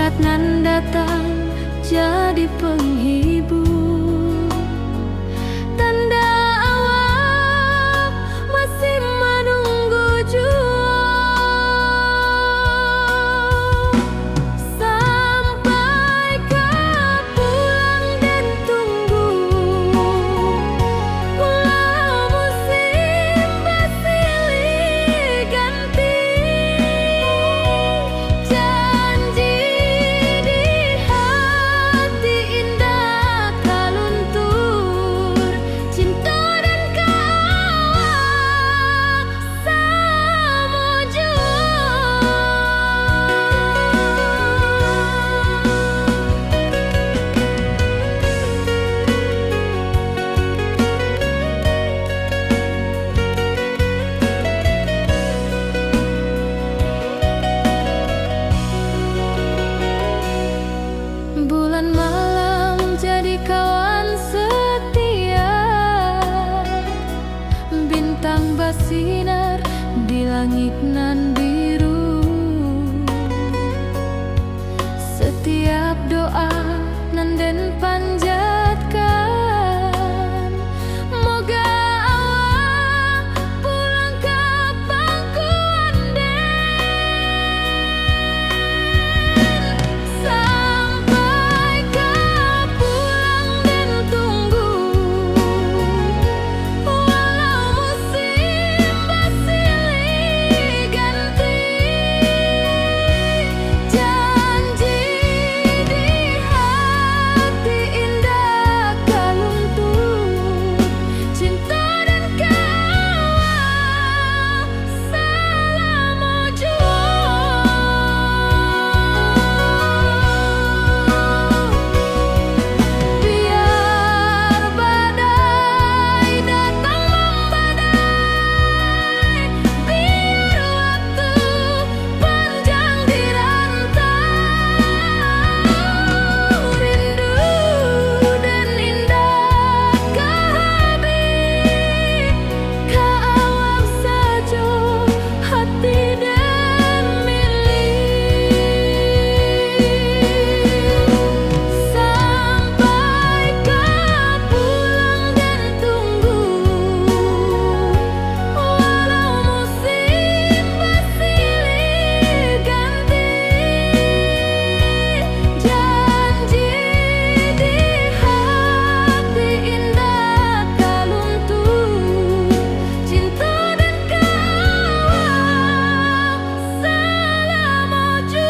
saat nan datang jadi penghibur, tanda awal masih menunggu jua. Sampai kau pulang dan tunggu, walau musim bersilih ganti. Janji di hati indah kau luntur, cinta dan kawal sama jua. Bulan malam jadi kawan setia, bintang bersinar di langit nan biru. Setiap doa nan den panjatkan, moga awak pulang ke pangkuan den. Sampai kau pulang dan tunggu, walau musim bersilih ganti. Janji di hati indah kau luntur, cinta dan kawal selama jua. Biar badai datang membadai, biar waktu panjang dirantau, rindu dan indah kehabis, kau saja hati dan milik. Sampai kau pulang dan tunggu, walau musim bersilih ganti. Janji di hati indah kau luntur, cinta dan kawal selama jua.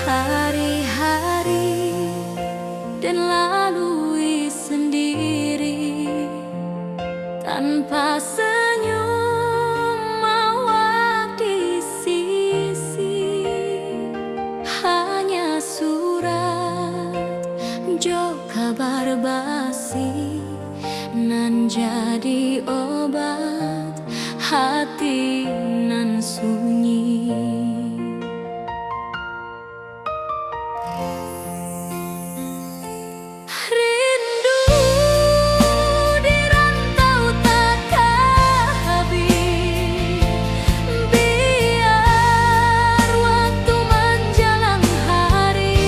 Hari-hari dan lalui sendiri, tanpa senyum awak di sisi. Hanya surat jo kabar basi nan jadi obat hati nan sunyi. Rindu di rantau tak habis, biar waktu menjelang hari.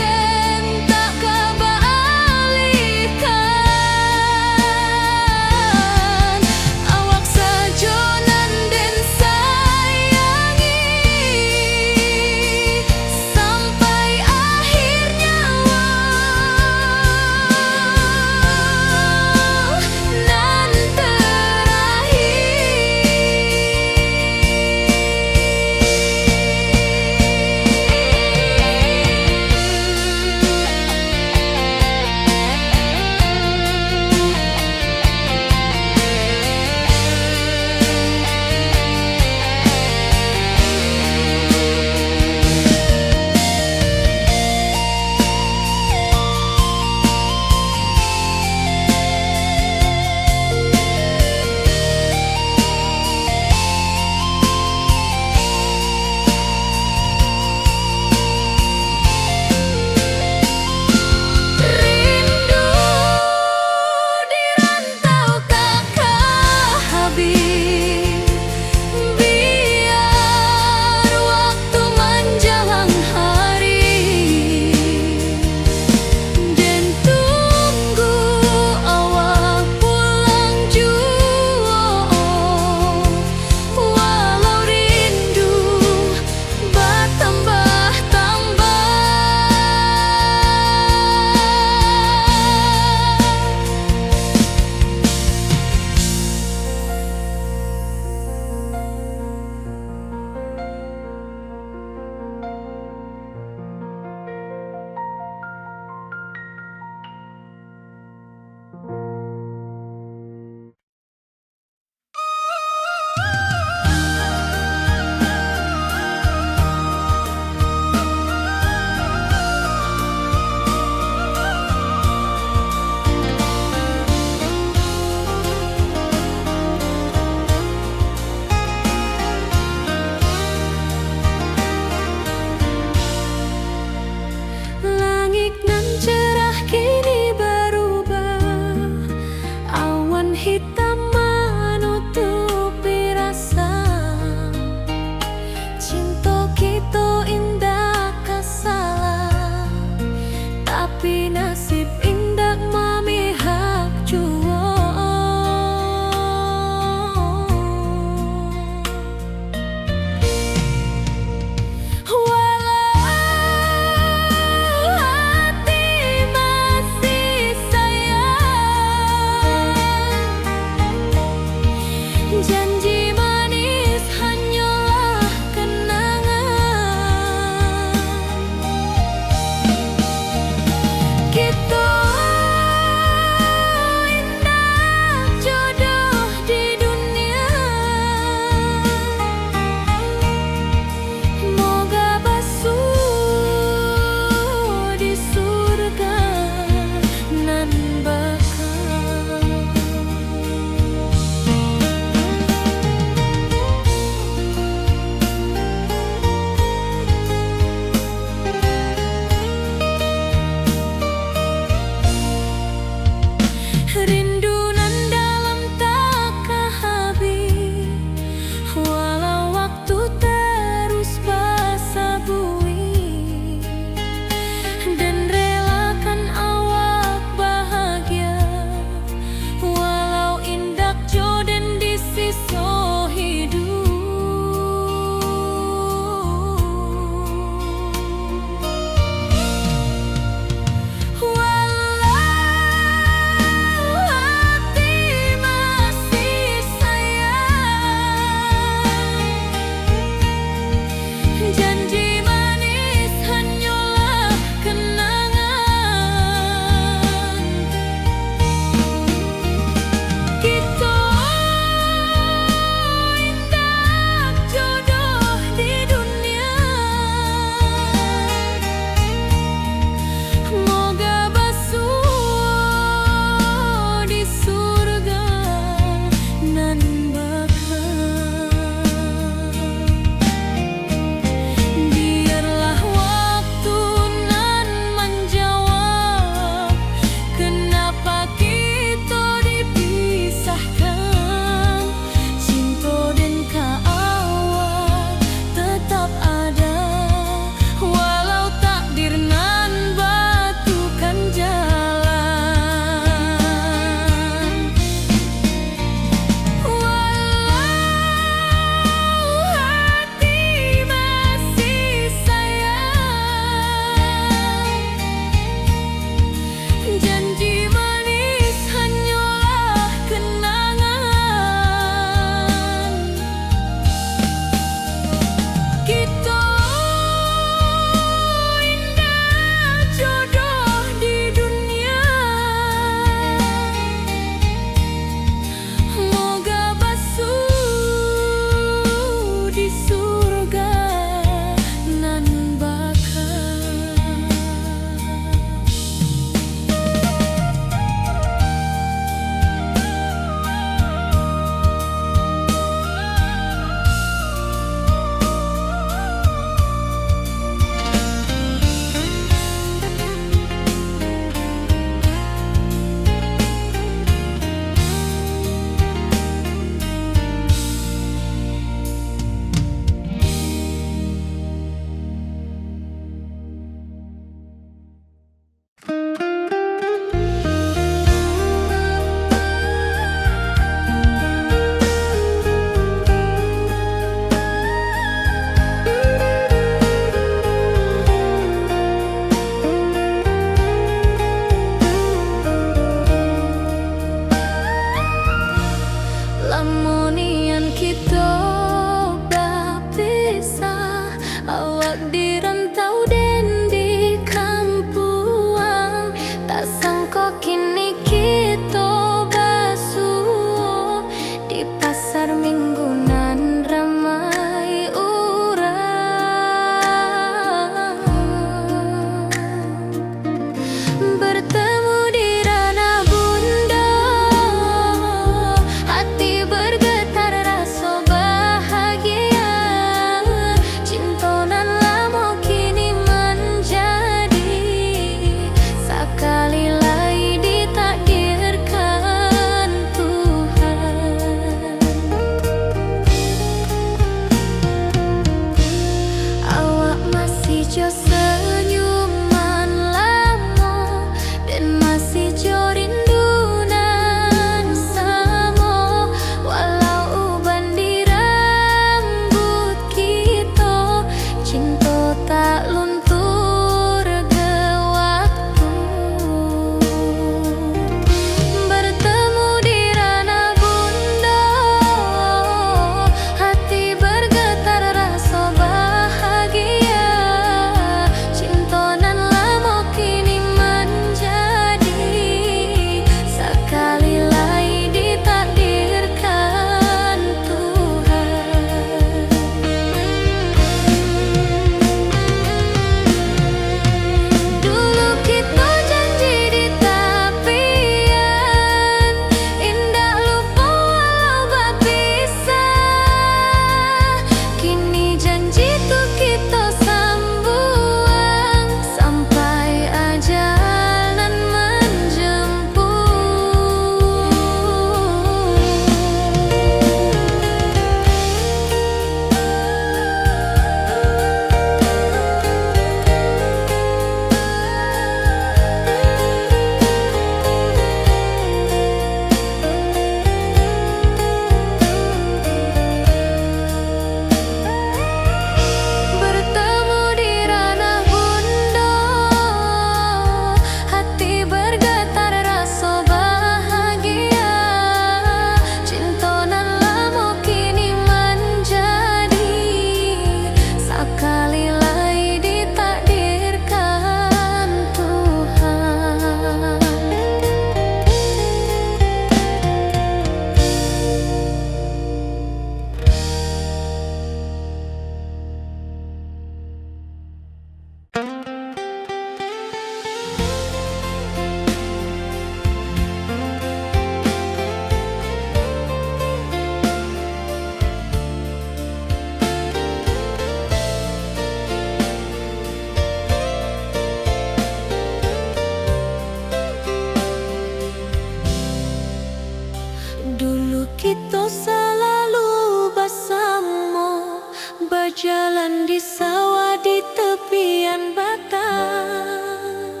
berjalan di sawah di tepian batang.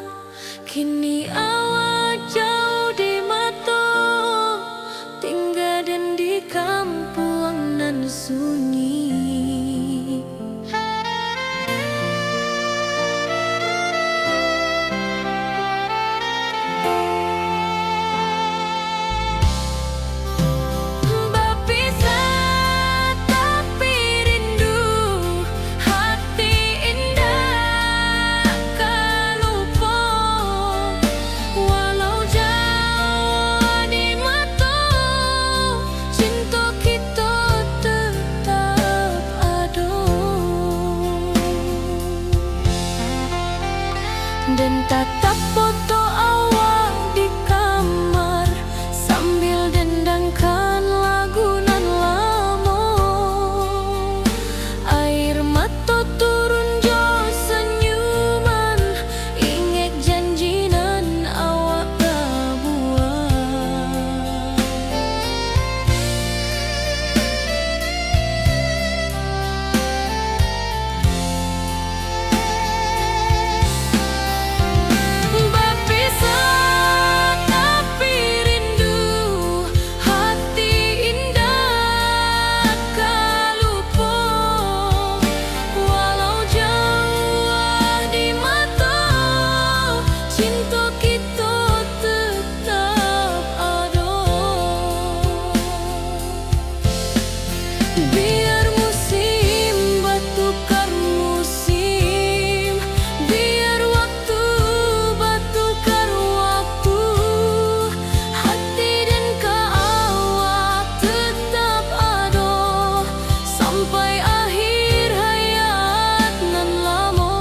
Kini awak jauh di mata, tinggal dan di kampung nan sunyi. Dan tatap foto awak di kamar sambil dendangkan lagu nan lama. Air mata turun jo senyuman, inget janji nan awak buat. Biar musim bertukar musim, biar waktu bertukar waktu, hati dan awak tetap ada sampai akhir hayat nan lama.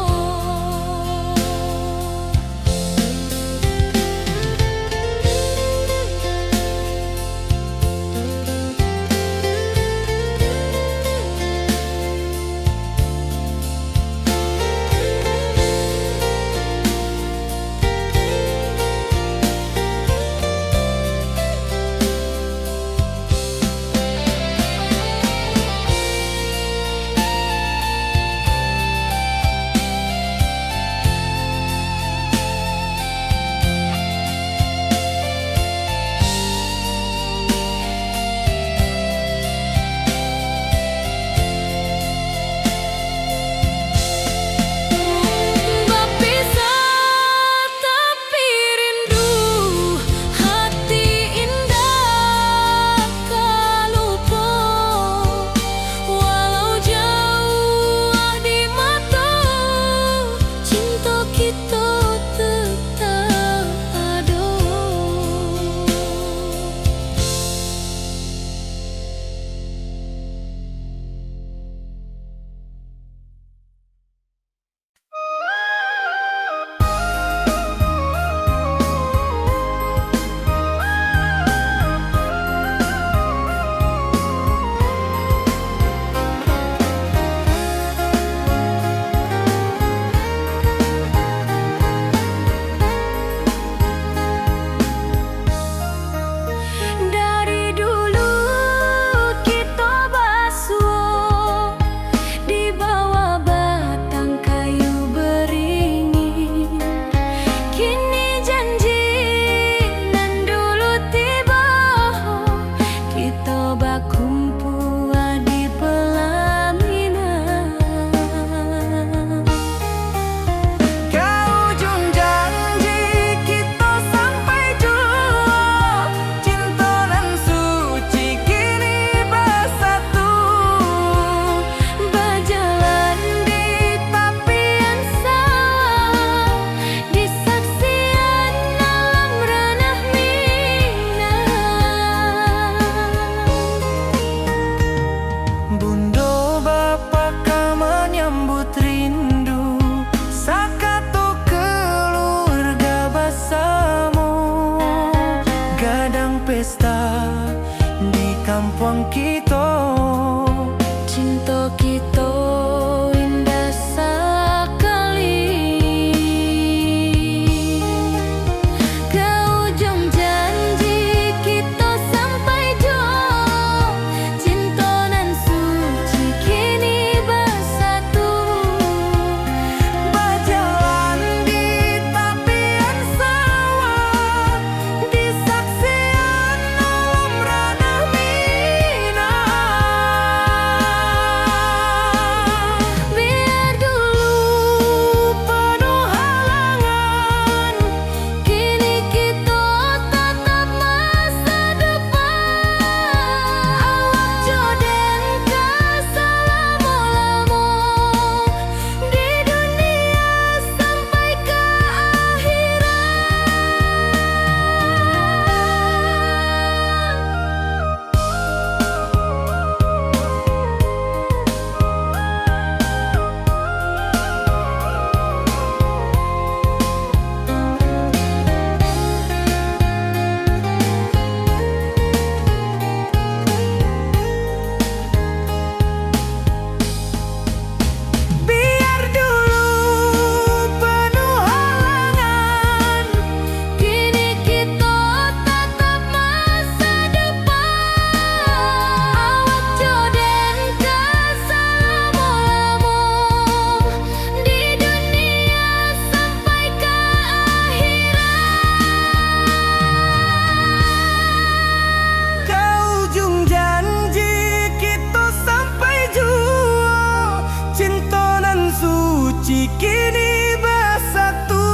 suci kini bersatu.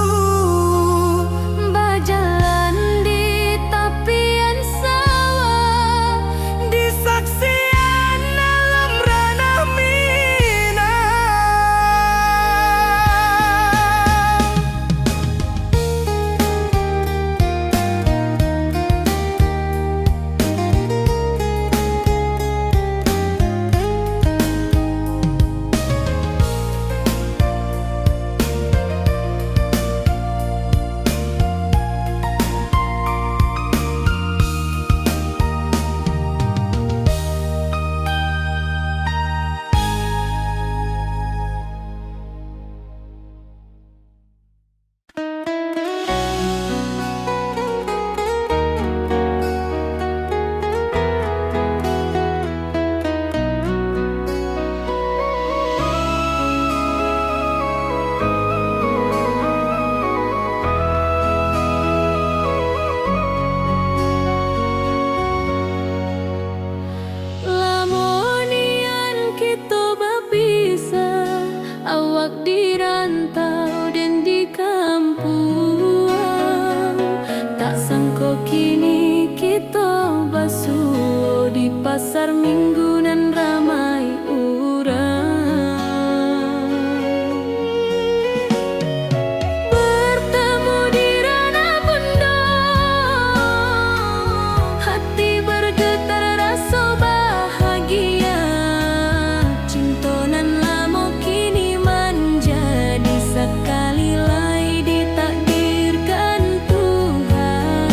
Berjalan di tepian sawah, Di saksian alam ranah Minang. lamonian kita berpisah, awak di rantau dan di kampung. Tak sangka kini kita basuh di pasar minggu nan ramai urang. Bertemu di ranah bundok, hati bergetar rasa bahagia. Cinta nan lama kini menjadi sekali lagi ditakdirkan Tuhan.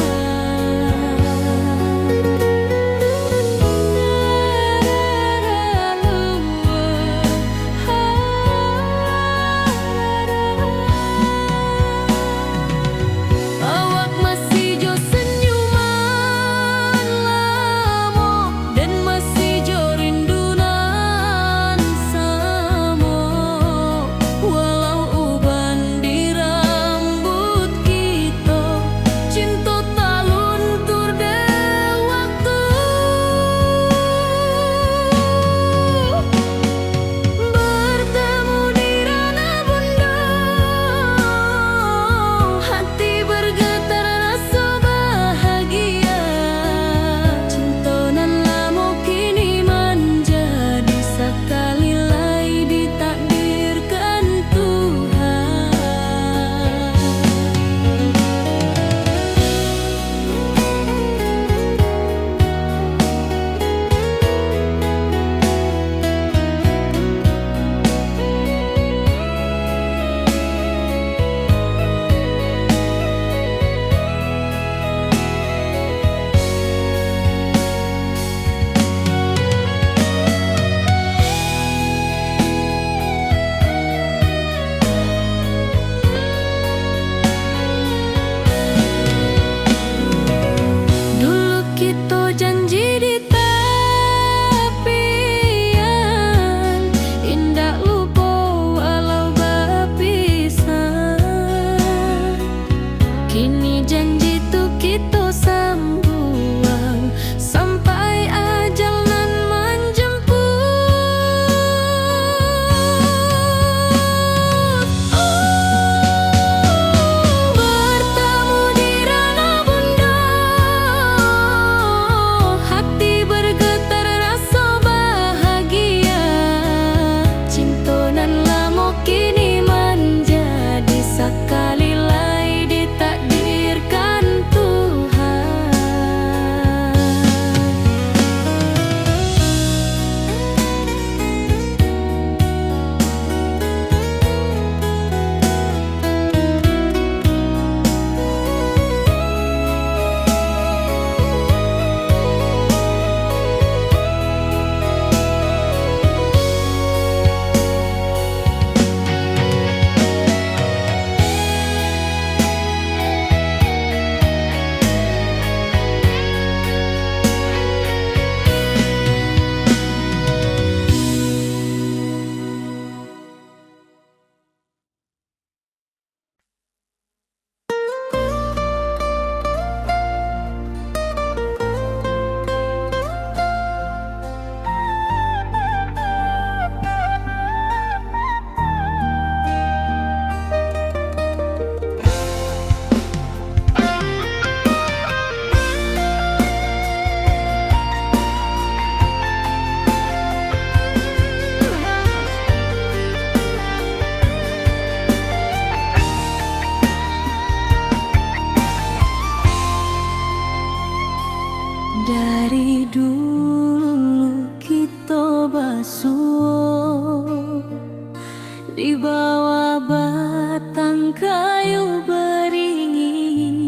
di bawah batang kayu beringin.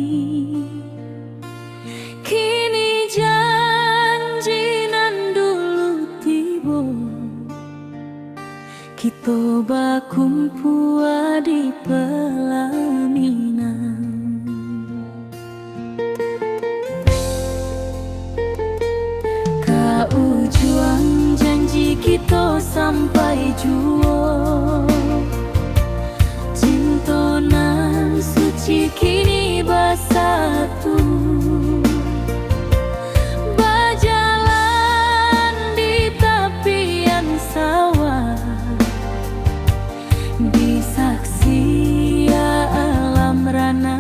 Kini janji nan dulu tiba, kita bakumpul di pelaminan. Ujung janji kita sampai jua, cinta nan suci kini bersatu, berjalan di tepian sawah, di saksi alam rana.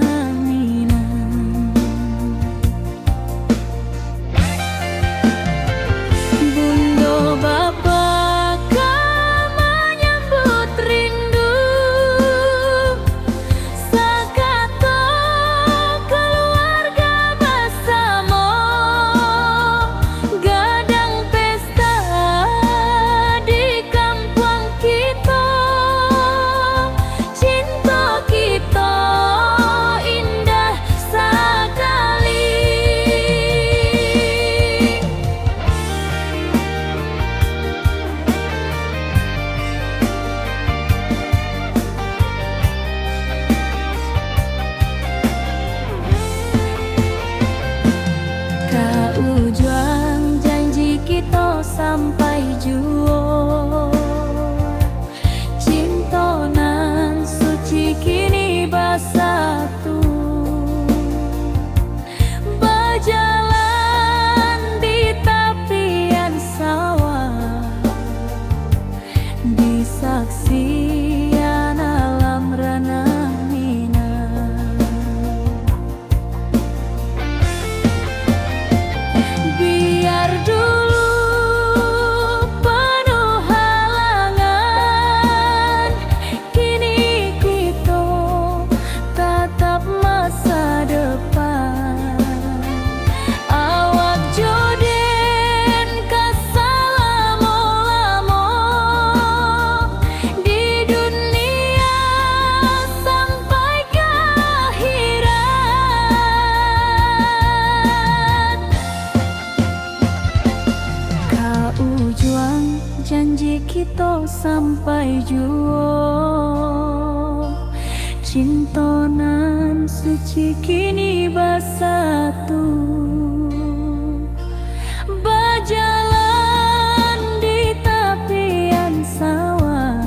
Ujung janji kita sampai jua, cinta nan suci kini bersatu, berjalan di tepian sawah, di saksian alam rana. Biar dulu penuh halangan, kini kita tatap masa depan. Awak joden kesalamo-lamo di dunia sampai ke akhirat. Ujung janji kita sampai jua, cinta nan suci kini bersatu, berjalan di tepian sawah,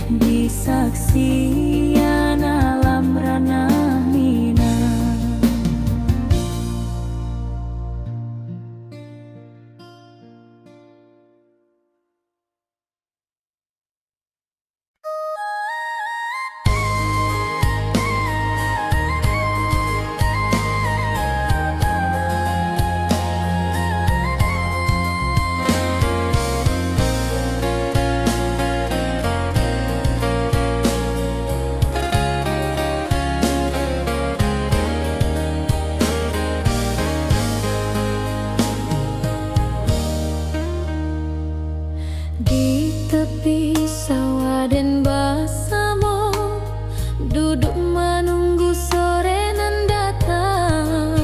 di saksian alam rana. Di tepi sawah dan bersama, duduk menunggu sore nan datang.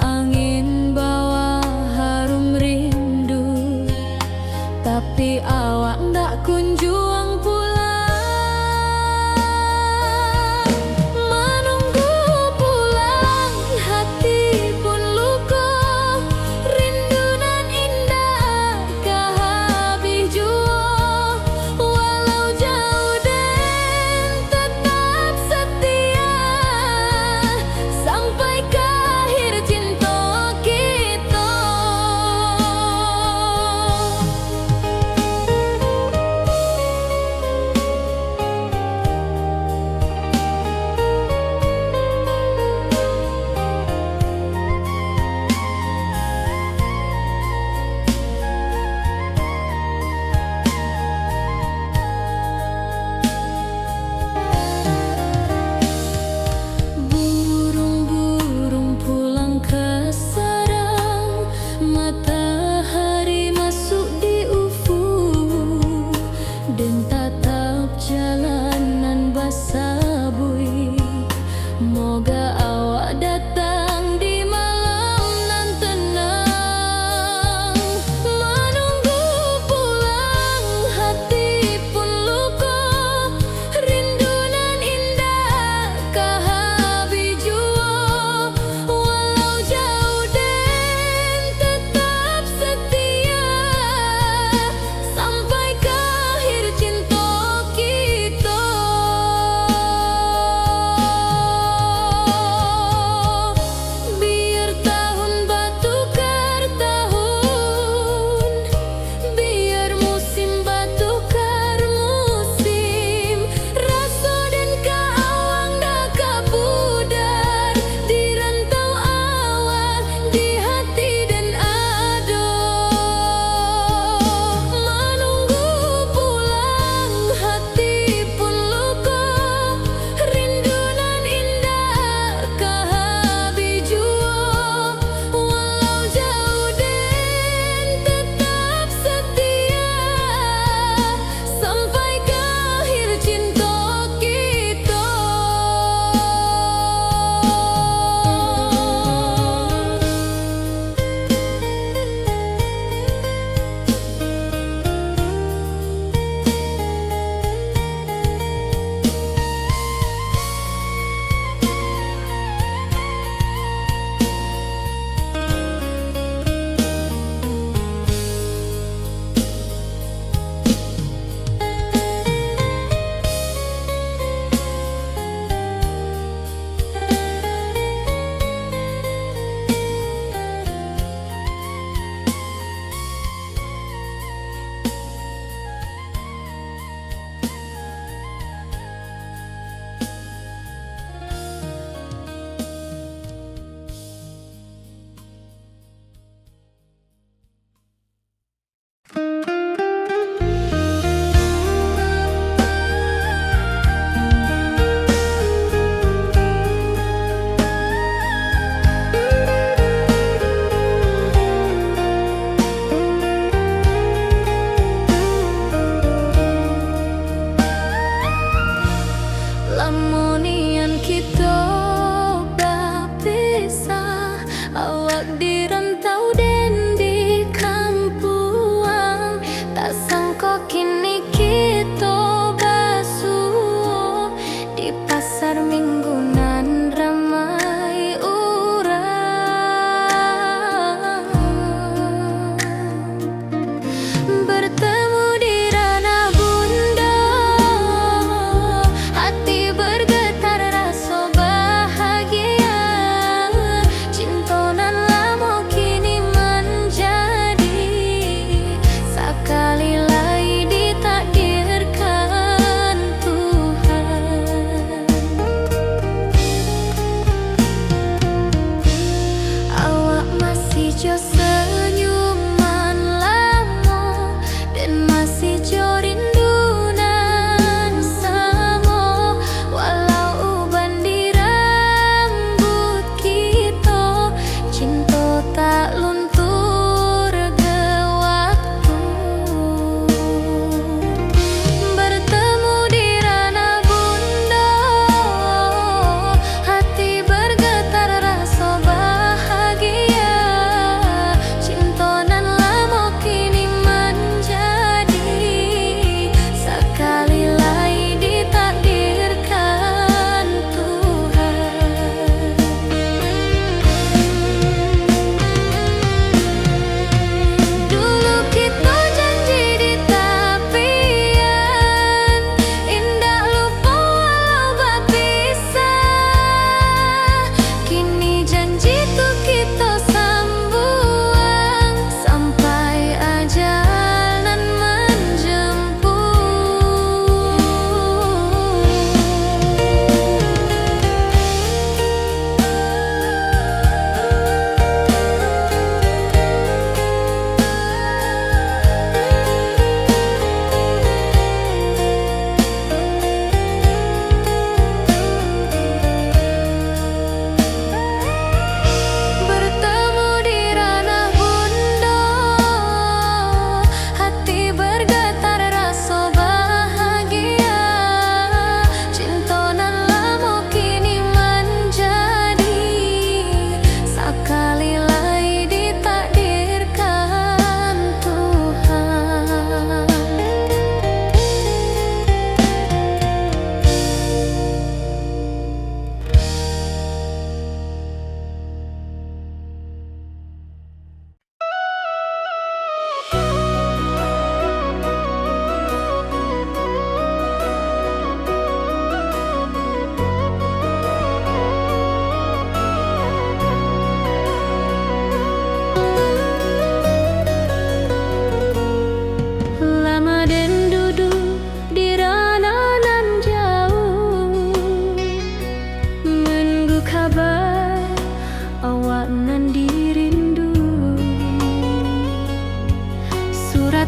Angin bawa harum rindu, tapi awak ndak kunjung pulang. Menunggu pulang, hati pun luka, rindu nan indah kehabis jua. Walau jauh dan tetap setia, sampai ke akhir cinta kita.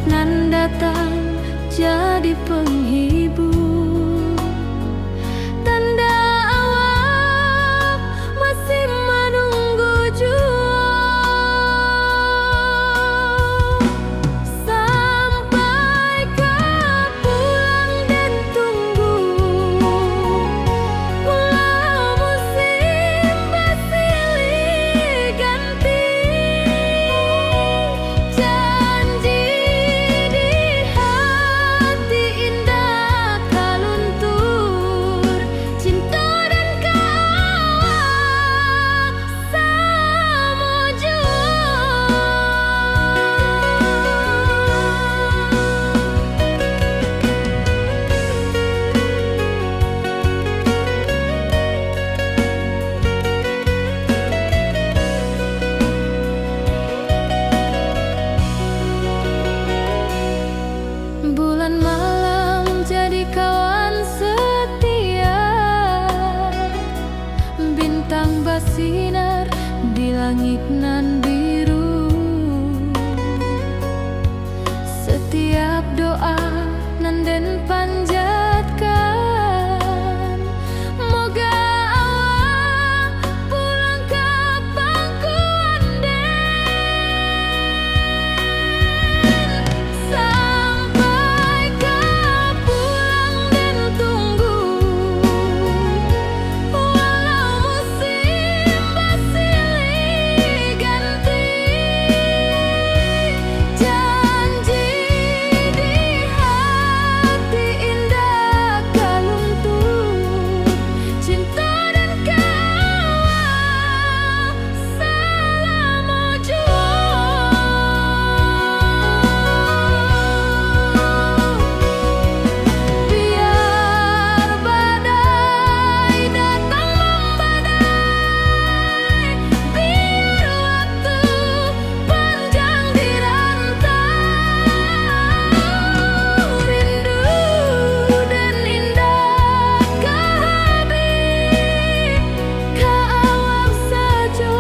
nan datang jadi penghibur. Tanda awal masih menunggu jua, sampai kau pulang dan tunggu. Walau musim bersilih ganti, janji di hati indah tak luntur. Cinta dan kawal sama jua. Bulan malam jadi kawan setia, bintang bersinar di langit nan biru. Setiap doa nan den panjatkan, moga awak pulang kapan ku anden. Sampai kau pulang dan tunggu, walau musim bersilih ganti, janji di hati indah tak luntur. Cinta dan kawal selama jua. Biar badai datang membadai, biar waktu panjang dirantau, rindu dan indah kehabis, kawal saja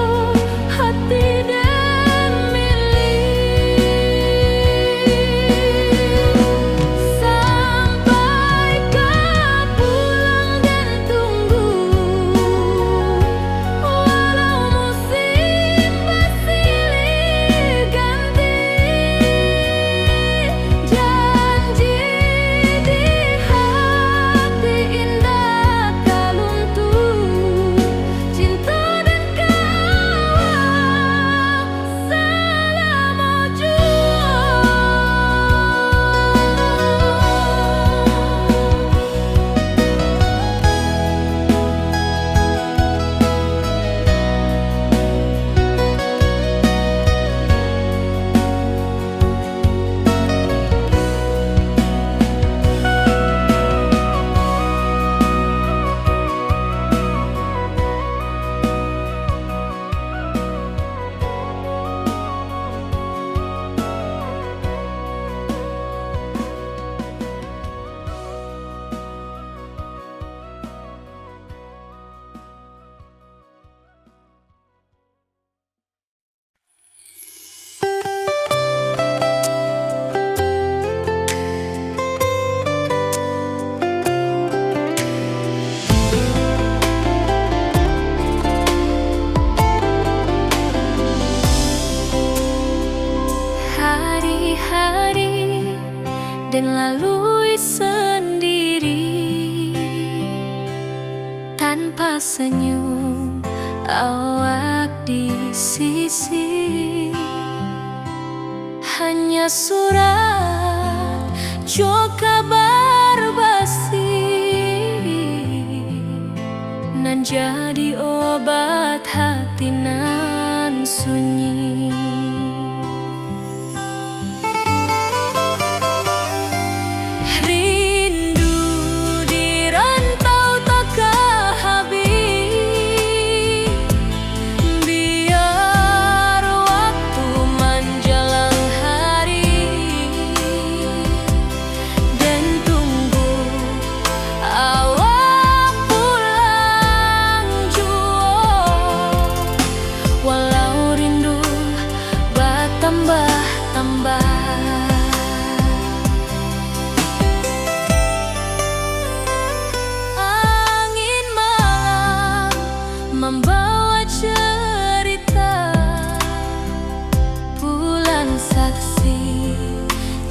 hati dan milik. Sampai kau pulang dan tunggu, walau musim bersilih ganti, janji di hati indah tak luntur. Cinta dan kawal selama jua. Hari-hari dan lalui sendiri, tanpa senyum awak di sisi. Hanya surat jo kabar basi, nan jadi obat hati nan sunyi. Rindu di rantau tak habis, biar waktu menjelang hari, dan tunggu awak pulang jua. Walau rindu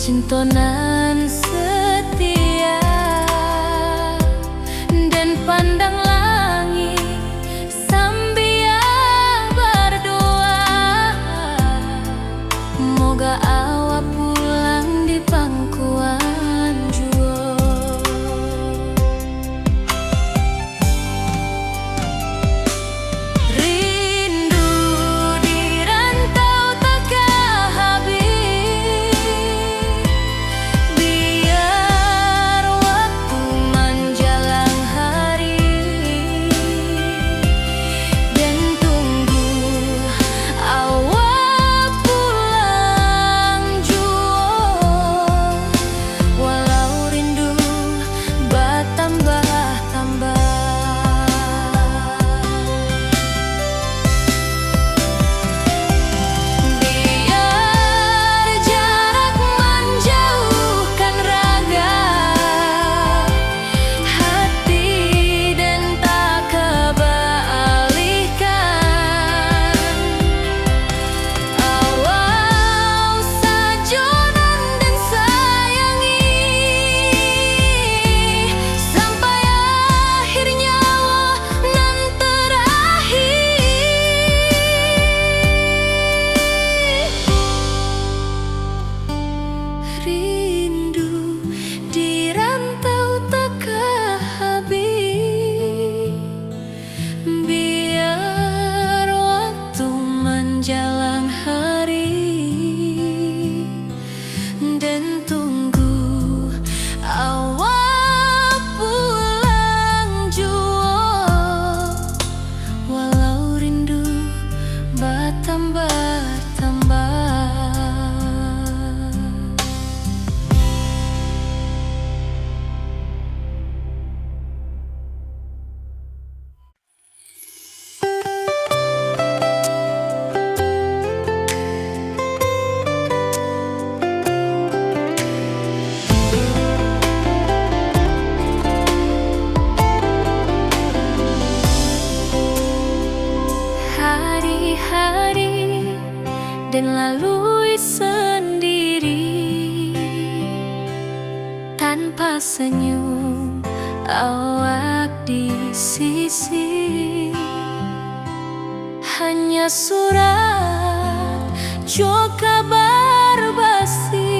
cintonan setia, dan pandang langit sambil berdoa, moga awak pulang di pangkuan jua. Rindu di rantau takkan habis, biar waktu menjelang hari, dan tunggu awak pulang jua. Walau rindu bertambah-tambah, biar jarak menjauhkan raga, hati dan tak kebalihkan. Awal sajonan dan sayangi, sampai akhir nyawa nan terakhir. Rindu di rantau takkan habis, biar waktu menjelang hari, dan tunggu awak pulang jua. Walau rindu bertambah-tambah. Hari-hari dan lalui sendiri, tanpa senyum awak di sisi. Hanya surat jo kabar basi,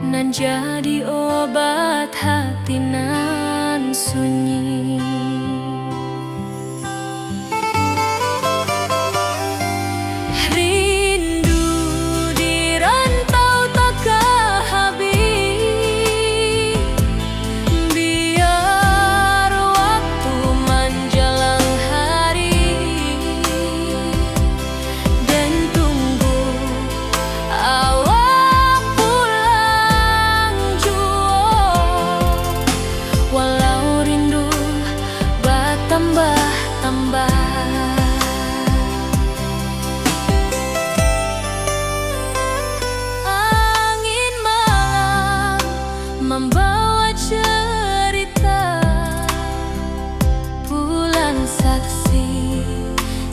nan jadi obat hati nan sunyi. Rindu di rantau takkan habis, biar waktu menjelang hari, dan tunggu awak pulang jua. Walau rindu bertambah-tambah. Angin malam membawa cerita, bulan saksi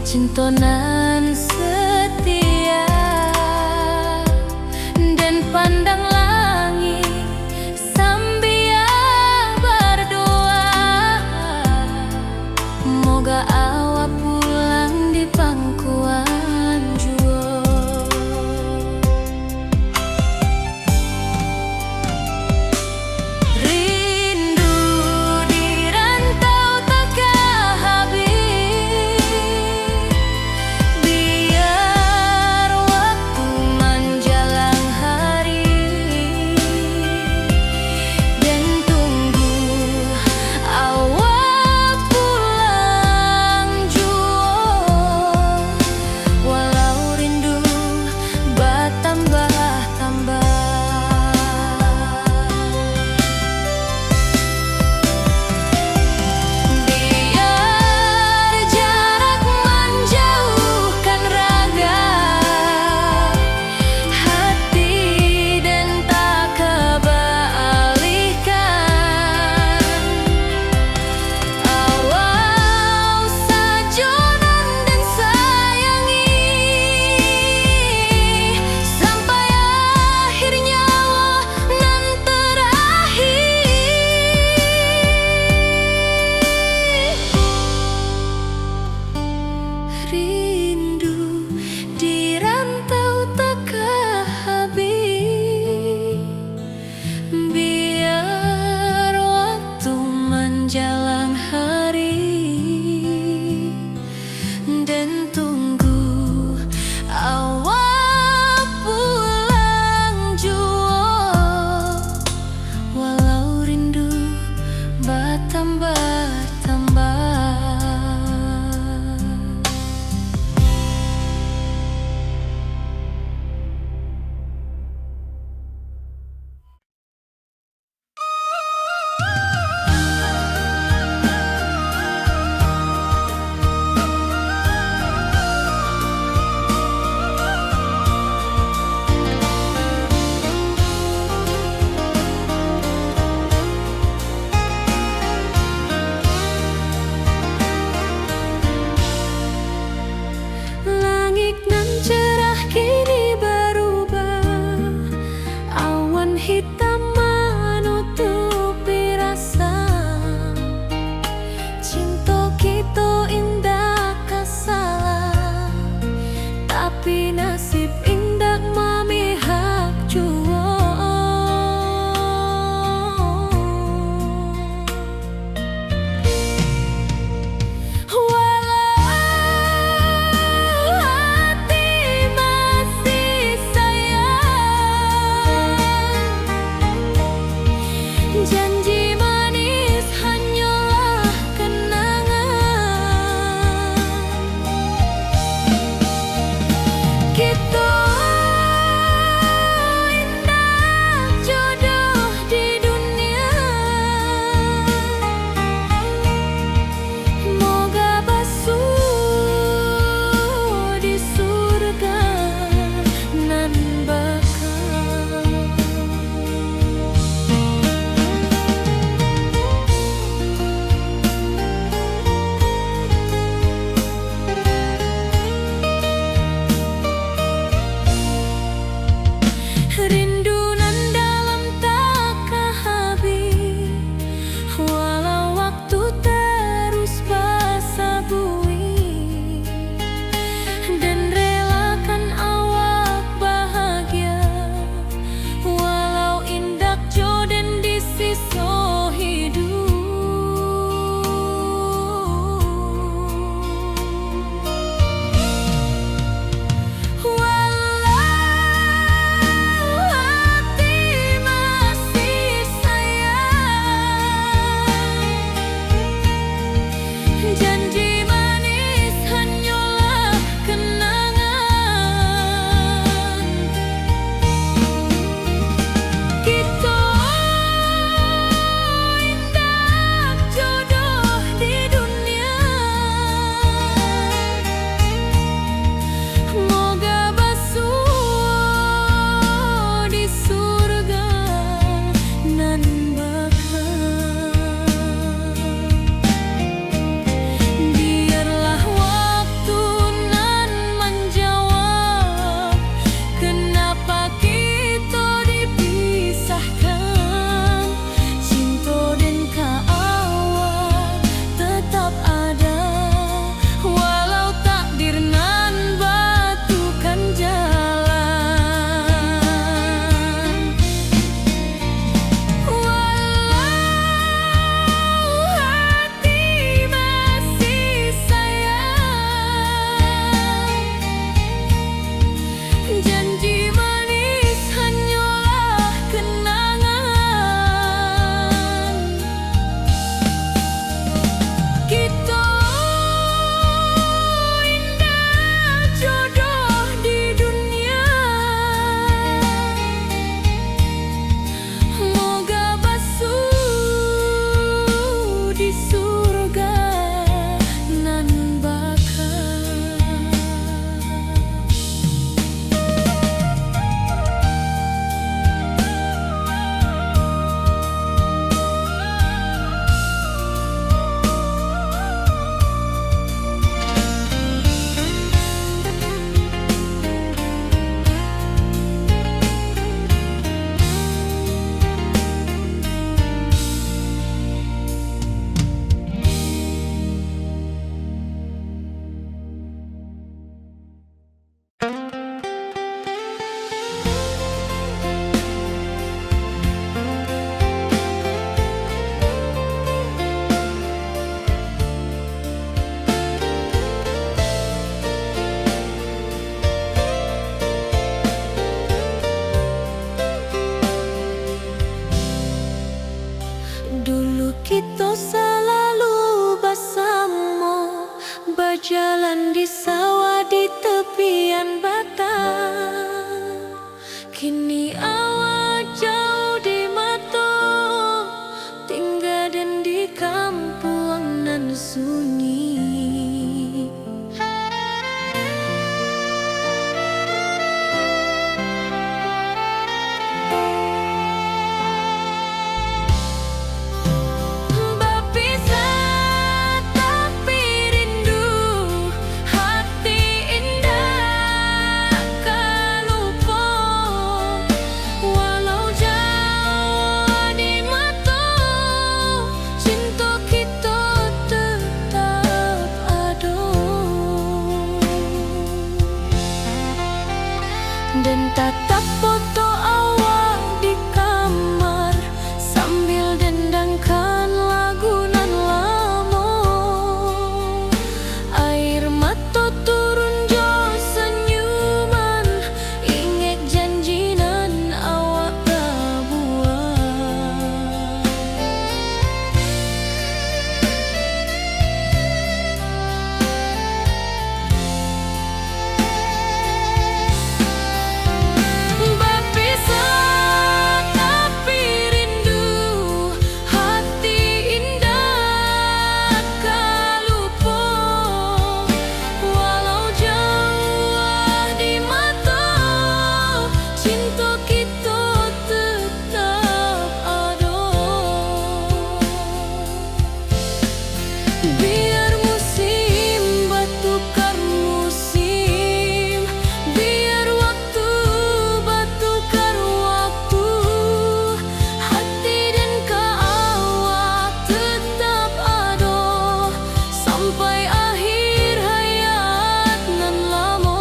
cintonan setia, dan pandang langit sambil berdoa, moga awak pulang di pangkuan jua. Rindu di rantau takkan habis, Kini awak jauh di mata, tinggal dan di kampung nan sunyi. Berpisah tapi rindu, hati indah kan lupa. Walau jauh di mata, cinta kita tetap ada. Dan tatap foto awak di kamar sambil dendangkan lagu nan lama. Air mata turun jo senyuman, ingat janji nan awak buat. Berpisah tapi rindu, hati indah kan lupa. Walau jauh di mata, cinta kita tetap ada. Biar musim bertukar musim, biar waktu bertukar waktu, hati dan awak tetap ada sampai akhir hayat nan lama.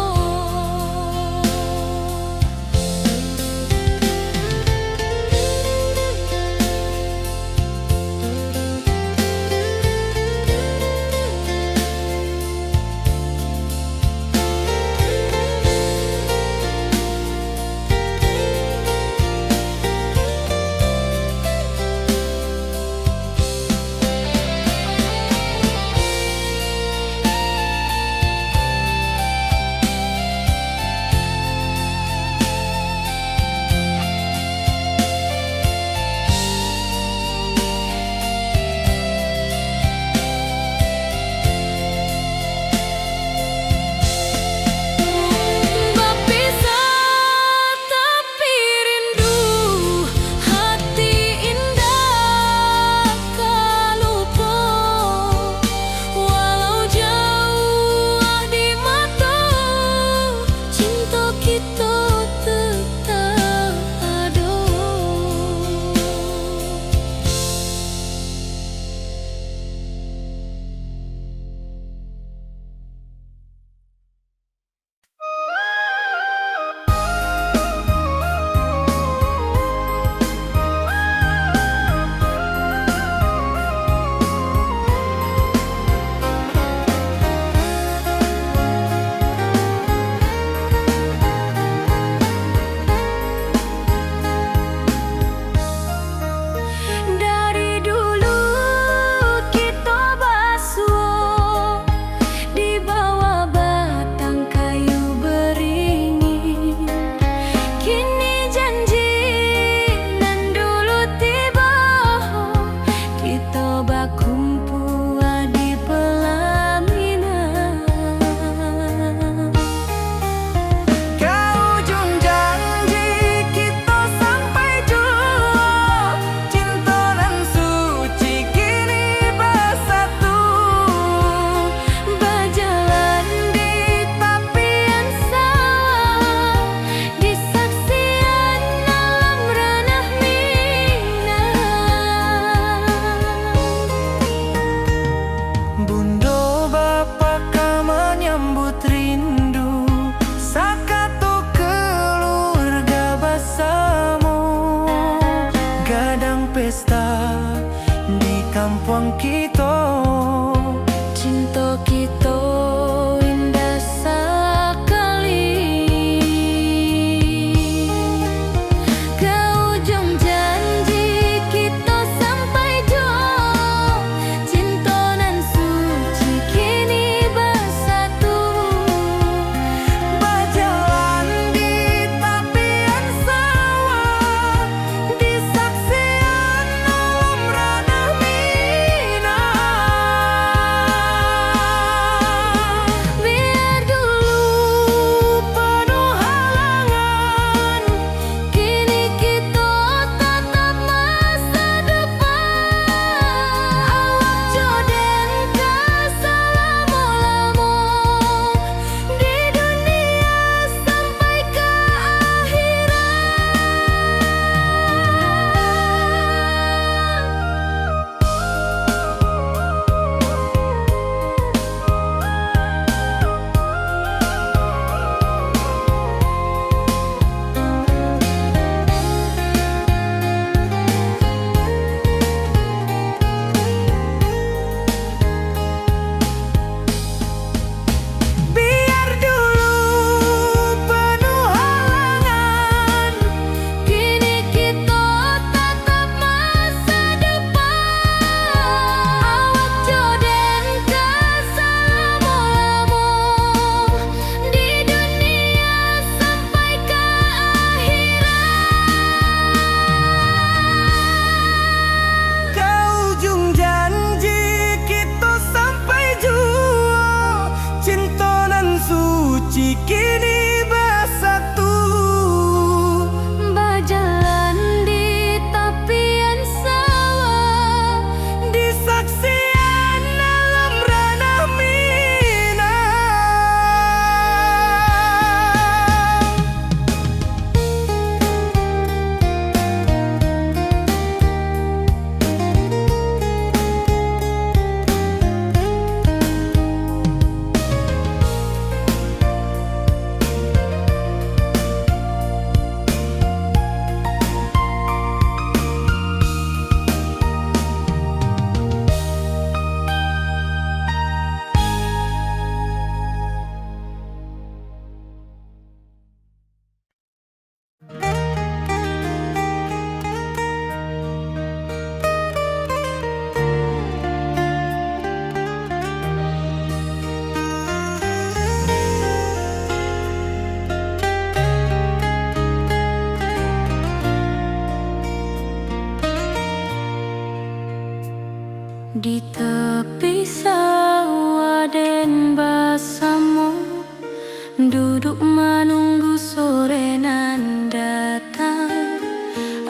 Berpisah tapi rindu, hati indah kan lupa. Walau jauh di mata, cinta kita tetap ada. Dari dulu kita basuh di bawah batang kayu beringin. Kini janji nan dulu tiba, kita berkumpul di pelaminan. Ke ujung janji kita sampai jua, cinta nan suci kini bersatu. Berjalan di tapian sawah, di saksian alam ranah Minang. Bunda bapa ka menyambut rindu, sakatu keluarga bersama. Gadang pesta di kampung kita, Cinta kita indah sekali. Ke ujung janji kita sampai jua, cinta nan suci kini bersatu. berjalan di tapian sawah.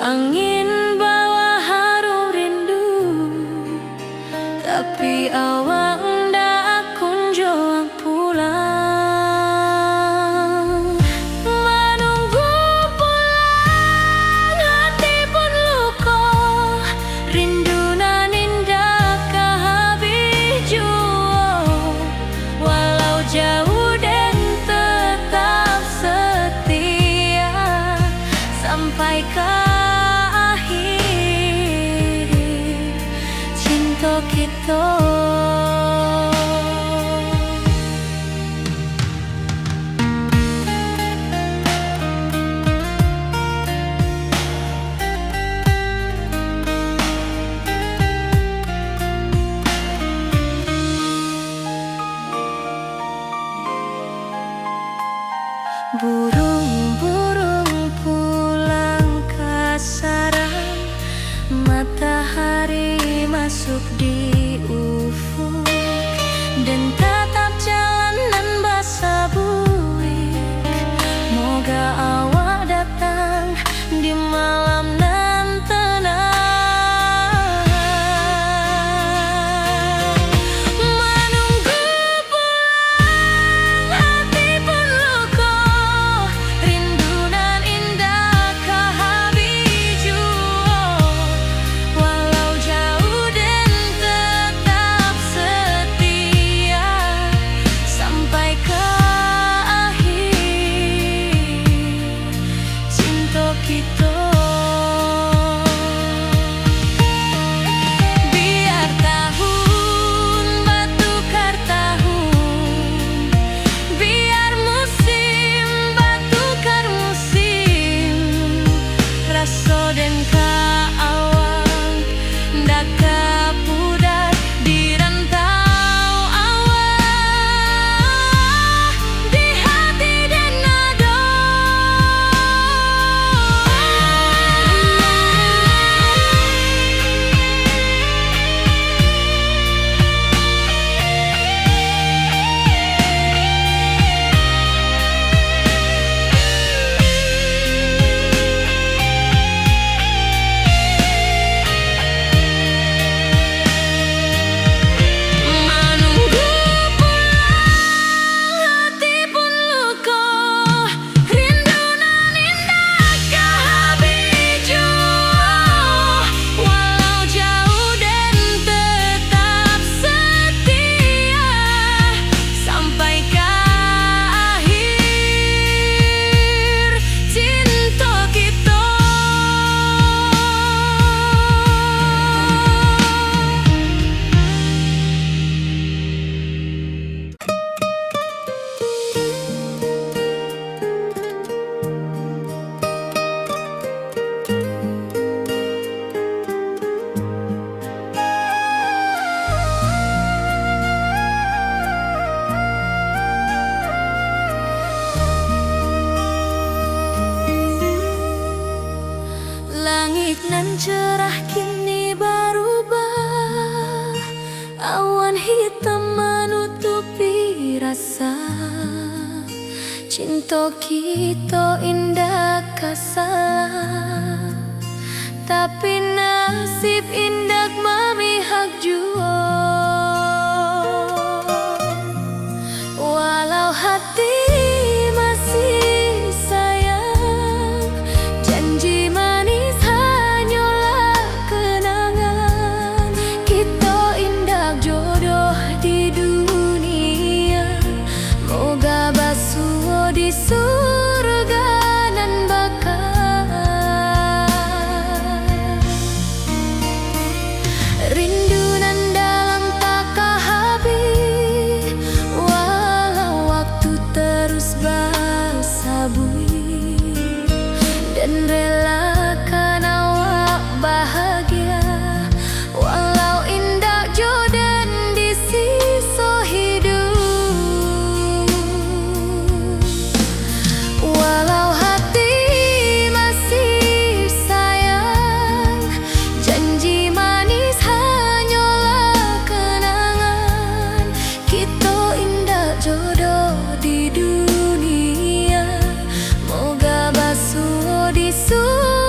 Angin bawa harum rindu, tapi awak ndak kunjung pulang. Menunggu pulang, hati pun luka. Rindu nan indah kehabis jua, walau jauh dan tetap setia sampai ke akhir cinta kita. Burung-burung pulang ke sarang, matahari masuk di ufuk, dan tatap jalanan basah buik. Moga awak datang di malam nan tenang. Menunggu pulang, hati pun luka. Rindu nan indah kehabis jua, walau jauh dan tetap setia sampai ke akhir cinta kita. Biar tahun bertukar tahun, biar musim bertukar musim, rasa dan keawang ndak kepudar di rantau awak, di hati dan nada. Menunggu pulang, hati pun luka. Rindu nan indah kehabis jua, walau jauh dan tetap setia sampai ke akhir cinta kita. Langit nan cerah kini berubah, awan hitam menutupi rasa. Cinta kita indah kasalah, tapi nasib indah memihak jua. Walau hati masih sayang, janji manis hanyalah kenangan. Kita indah jodoh di dunia, moga basuh di surga nan bakal. Rindu nan dalam tak habis, walau waktu terus bersabui, dan relakan awak bahagia, walau indah jodan di sisa hidup. Walau hati masih sayang, janji manis hanyalah kenangan. Kita indah jodoh di dunia, moga basuh di surga.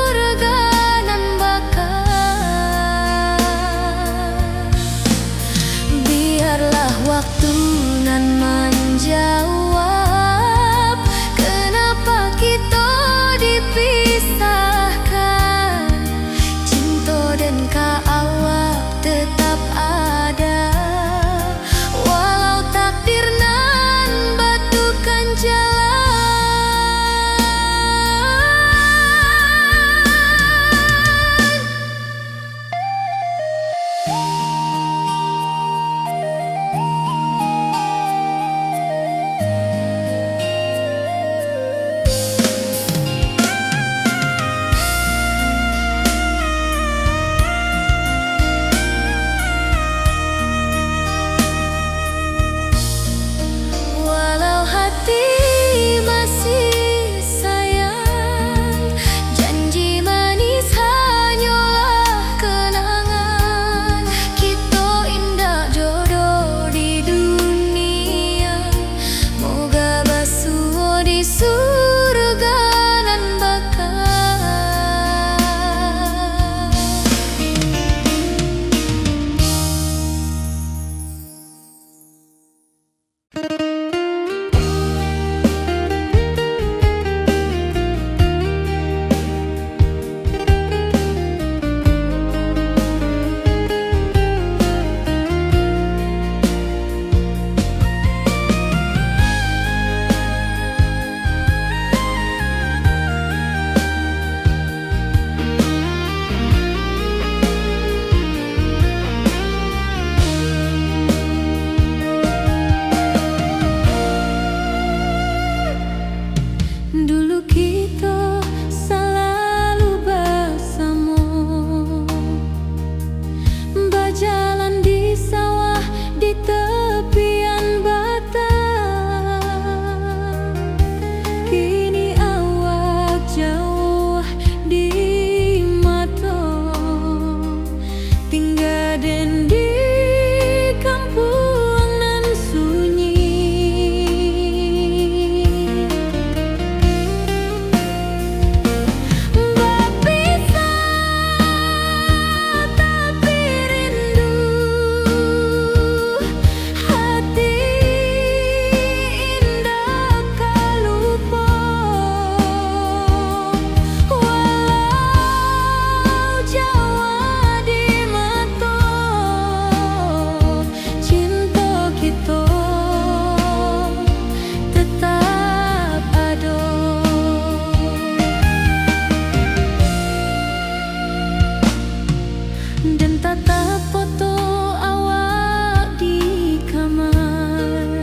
Tatap foto awak di kamar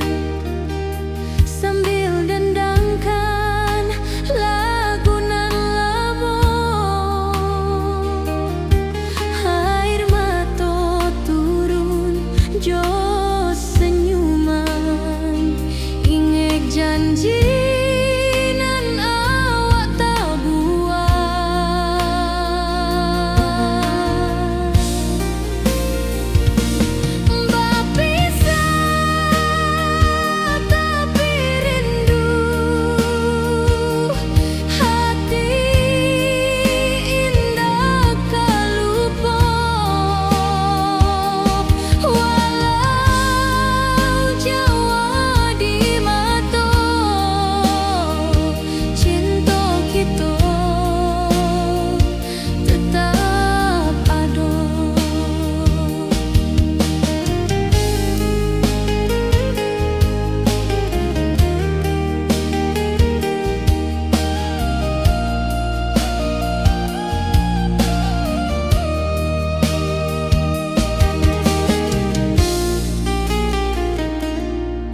sambil dendangkan lagu nan lamo. Air mata turun jo senyuman, inget janji nan awak tak buat. Berpisah tapi rindu, hati indah tak lupa. Walau jauh di mata, cinta kita tetap ada.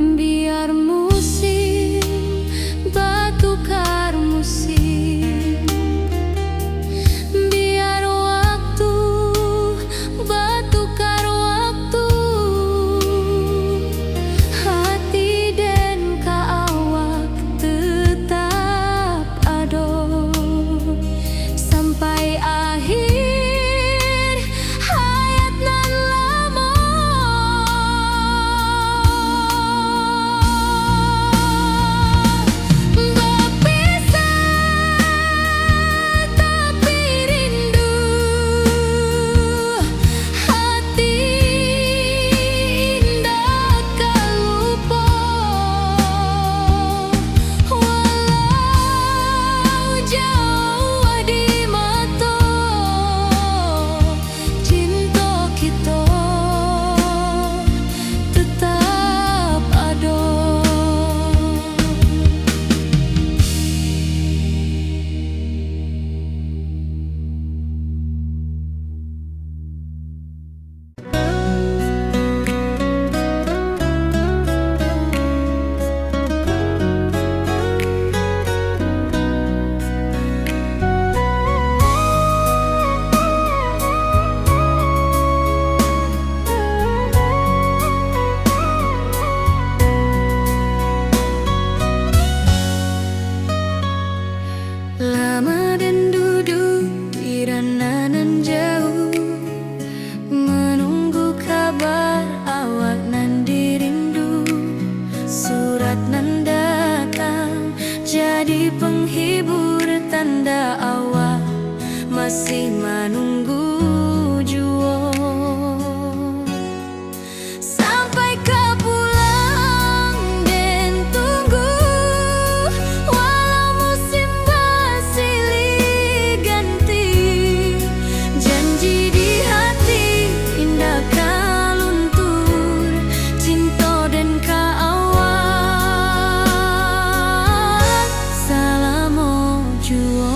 Biar musim bertukar musim, biar waktu bertukar waktu, hati dan awak tetap ada sampai akhir hayat nan lama. Berpisah tapi rindu, hati indah tak lupa. Walau jauh di mata, cinta kita tetap ada. Lama dan duduk di ranah nan jauh, menunggu kabar awak nan dirindu. Surat nan datang jadi penghibur, tanda awak masih menunggu jua. Sampai kau pulang dan tunggu, walau musim bersilih ganti, janji di hati indah kau luntur, cinta dan awak selama jua.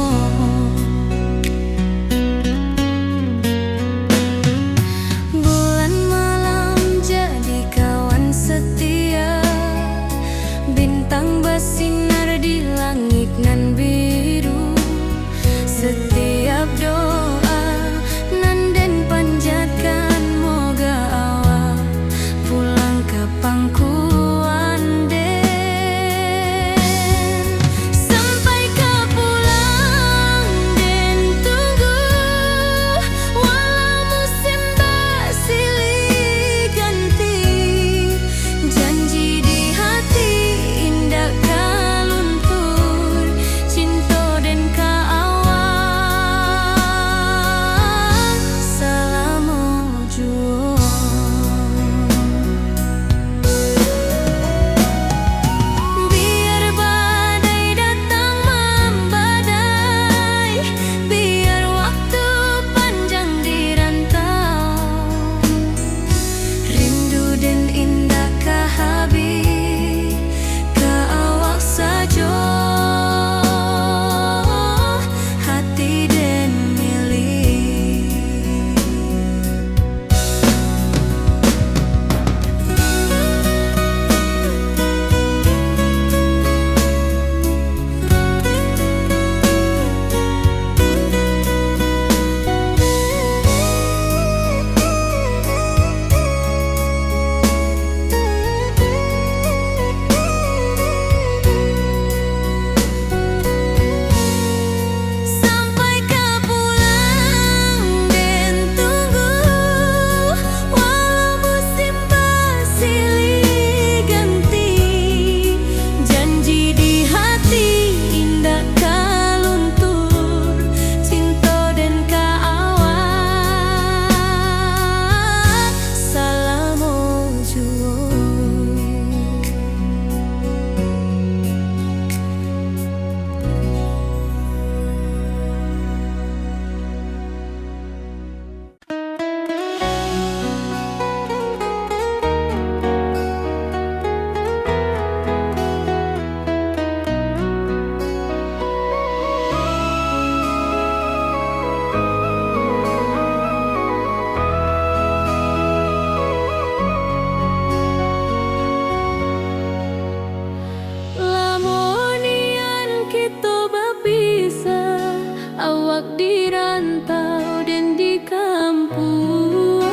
awak di rantau dan di kampung.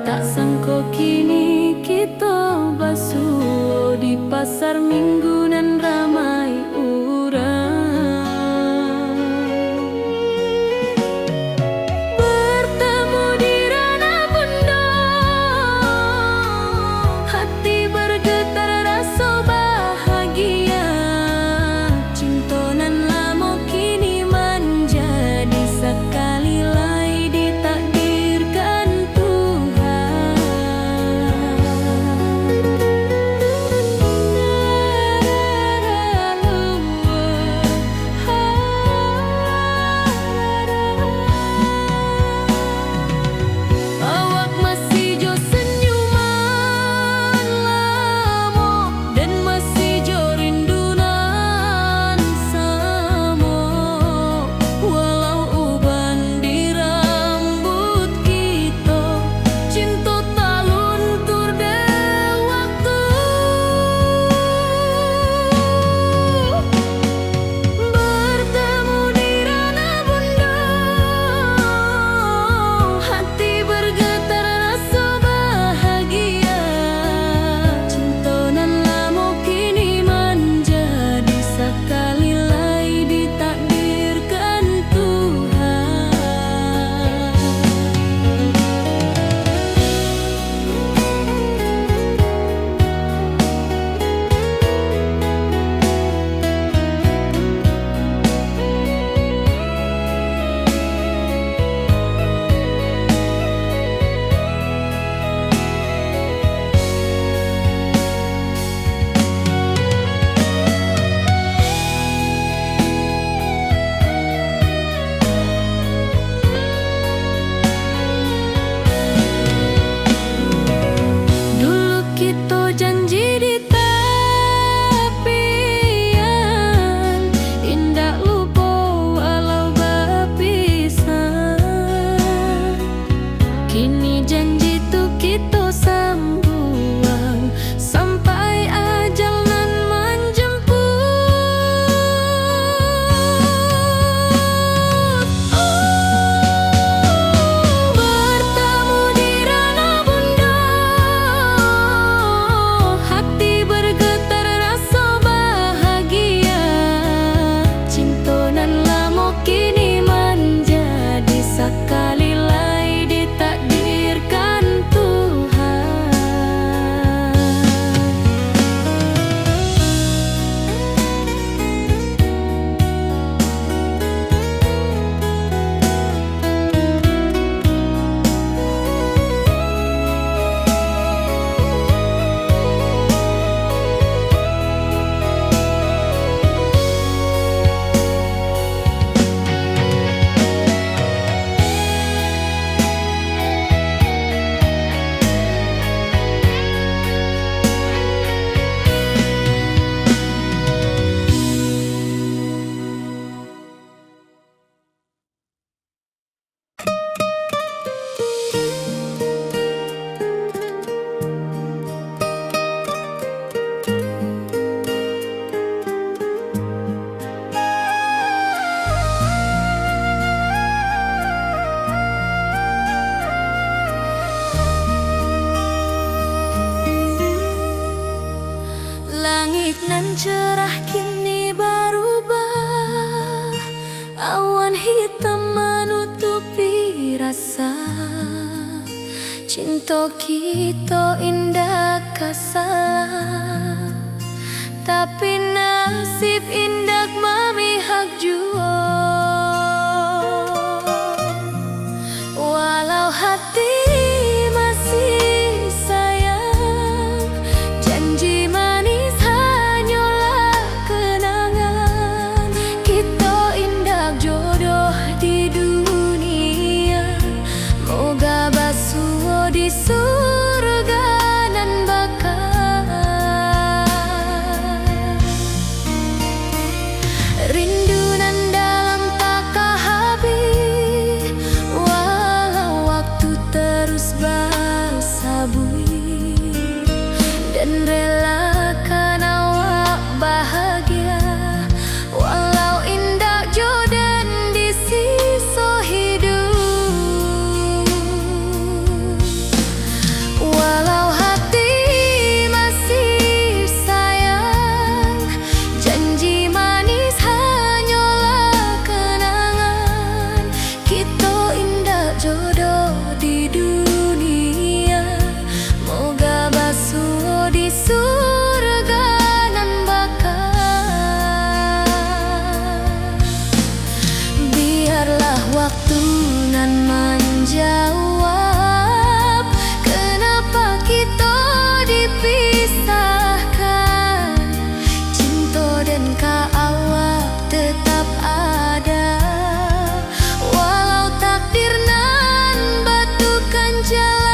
Tak sangko kini kita basuh di pasar minggu nan ramai urang. Bertemu di ranah bunda, hati bergetar rasa bahagia. Cinta nan lama kini menjadi sekali lai ditakdirkan Tuhan. Awak masih jo senyuman lama dan masih jo rindunan sama. Walau uban di rambut kita, cinta tak luntur de waktu. Bertemu di ranah bunda, hati bergetar rasa bahagia. Cinta nan lama kini menjadi sekali lai ditakdirkan Tuhan. Dulu kita janji di tepian, indah lupa walau berpisah. Kini janji tu kita sambung sampai ajal nan menjemput. Bertemu di ranah bunda, hati bergetar rasa bahagia. Cinta nan lama kini menjadi sekali lai ditakdirkan Tuhan. Langit nan cerah kini berubah, awan hitam menutupi rasa. Cinta kita indah kasalah, tapi nasib indah memihak jua. Walau hati masih sayang, janji manis hanyalah kenangan. Kita indah jodoh di dunia, moga basuh di surga nan bakal. Rindu nan dalam Waktu nan menjawab, kenapa kita dipisahkan? Cinta dan kaawak tetap ada, walau takdir nan batukan jalan.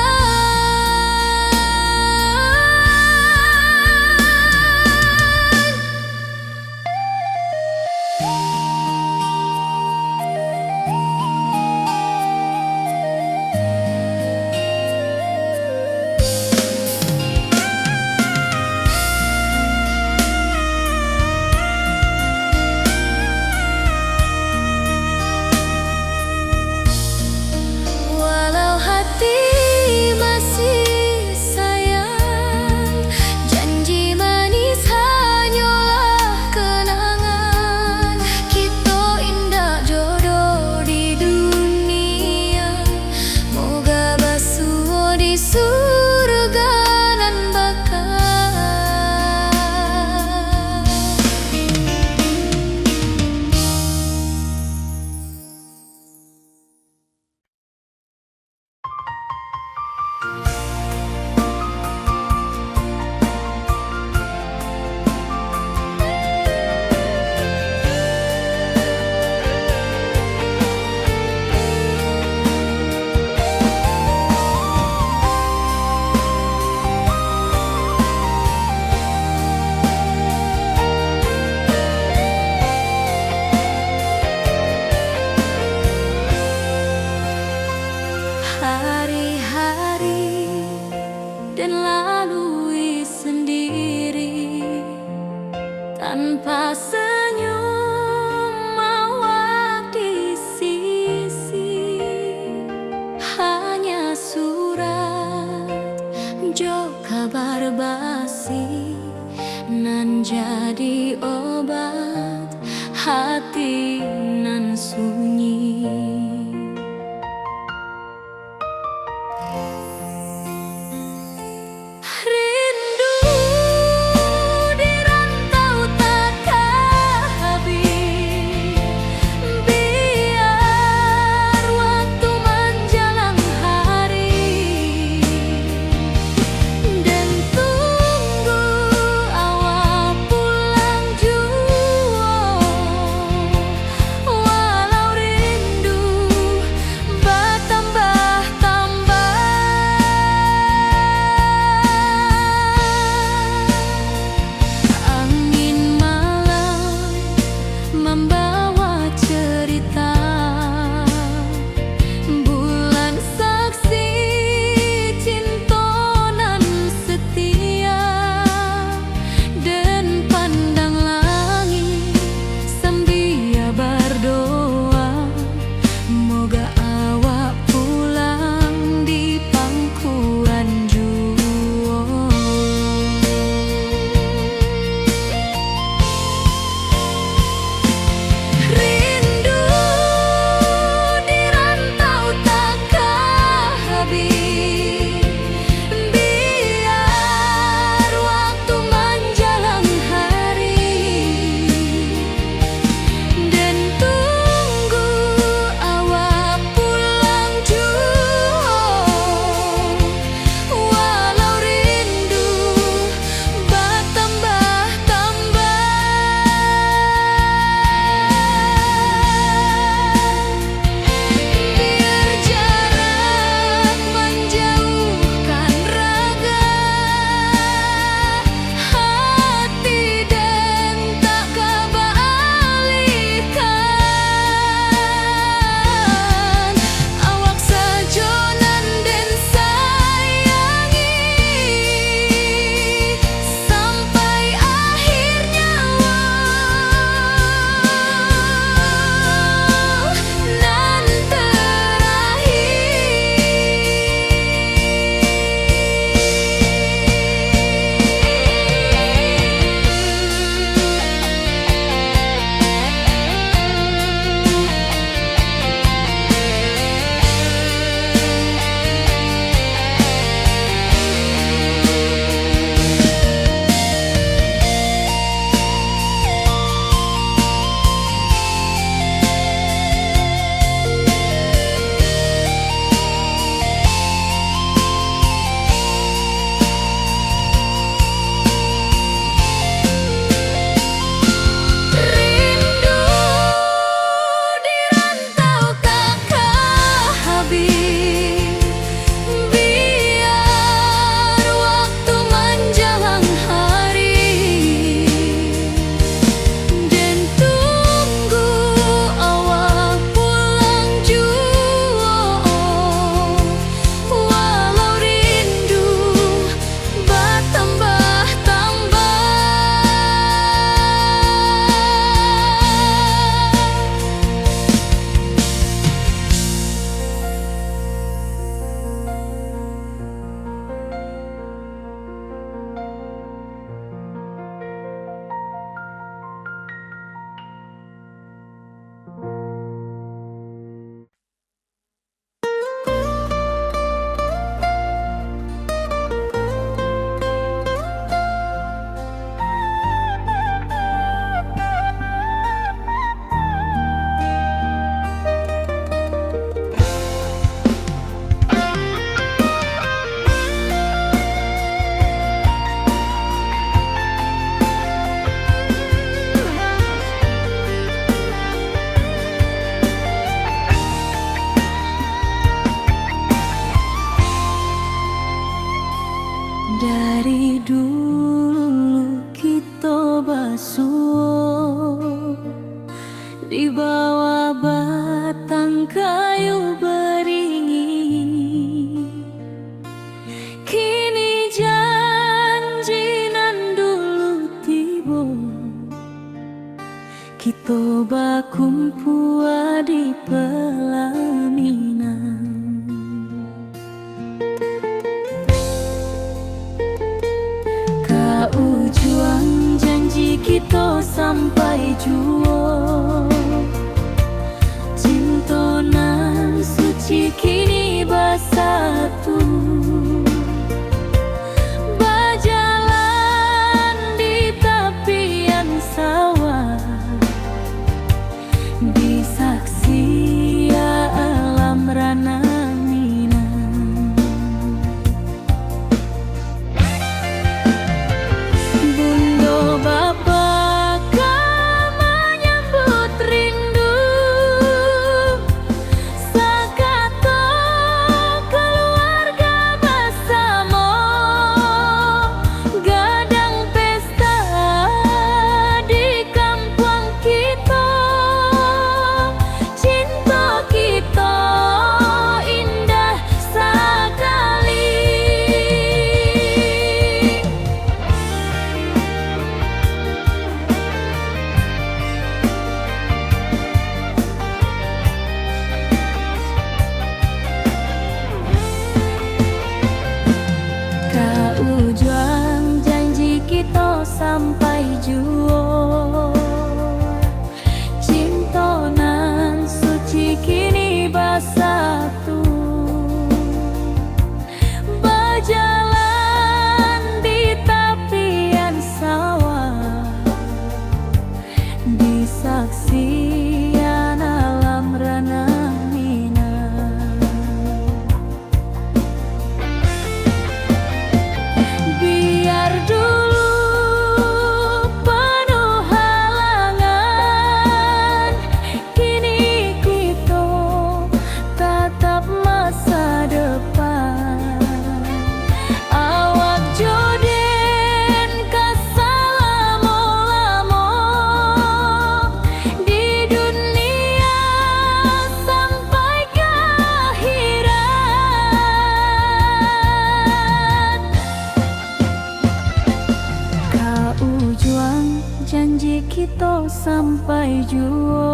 sampai juo.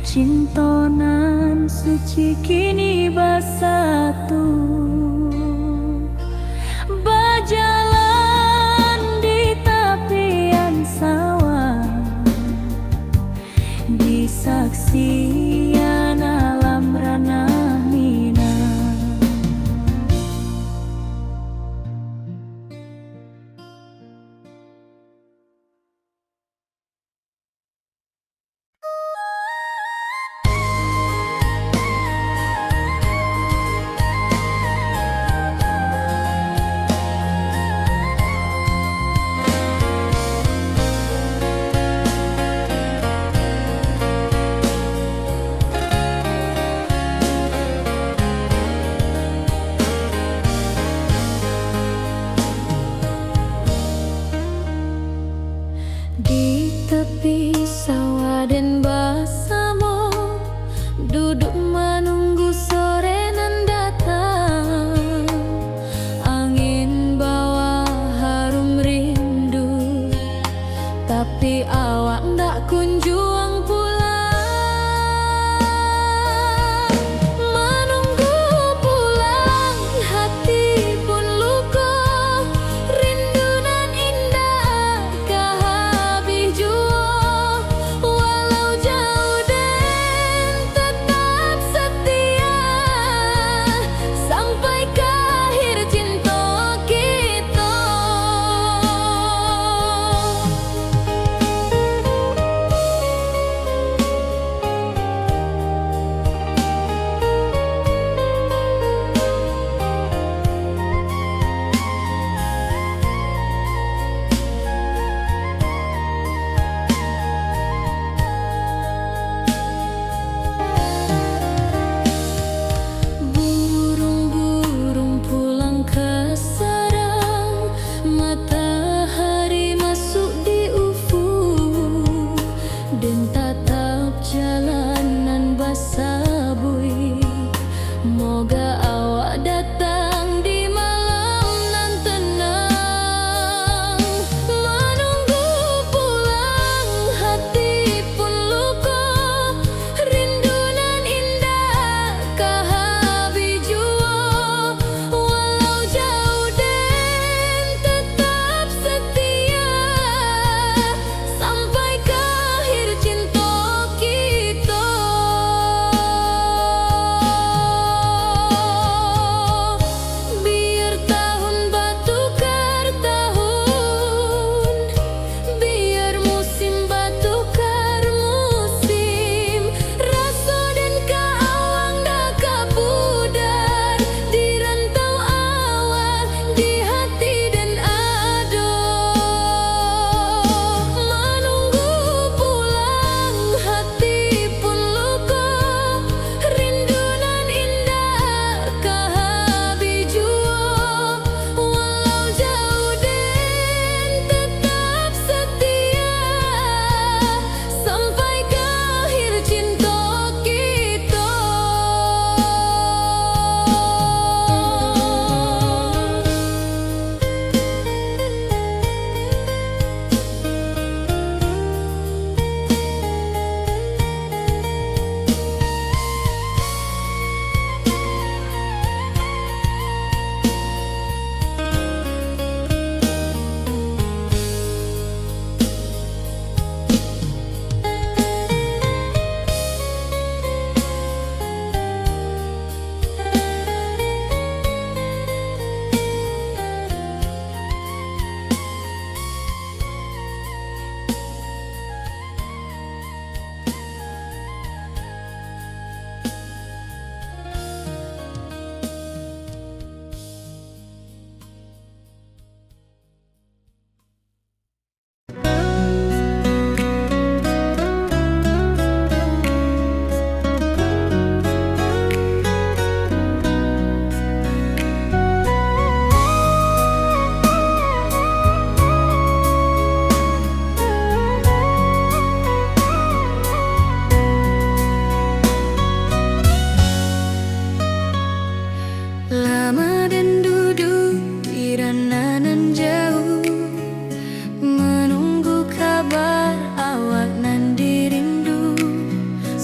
Cintonan suci kini bersatu, berjalan di tepian sawah, di saksian alam ranah Minang.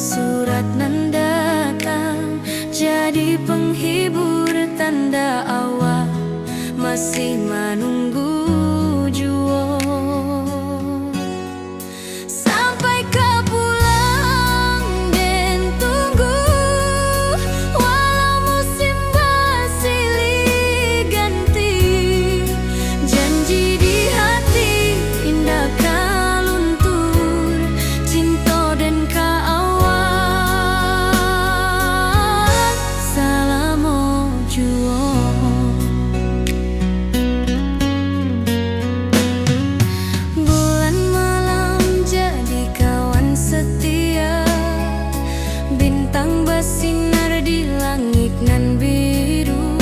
Surat nan datang jadi penghibur, tanda awal masih menunggu jua. Sampai kau pulang dan tunggu, walau musim bersilih ganti. Janji di hati indah kau luntur, cinta dan keawal selama jua. Bulan malam jadi kawan setia, bintang bersinar di langit nan biru.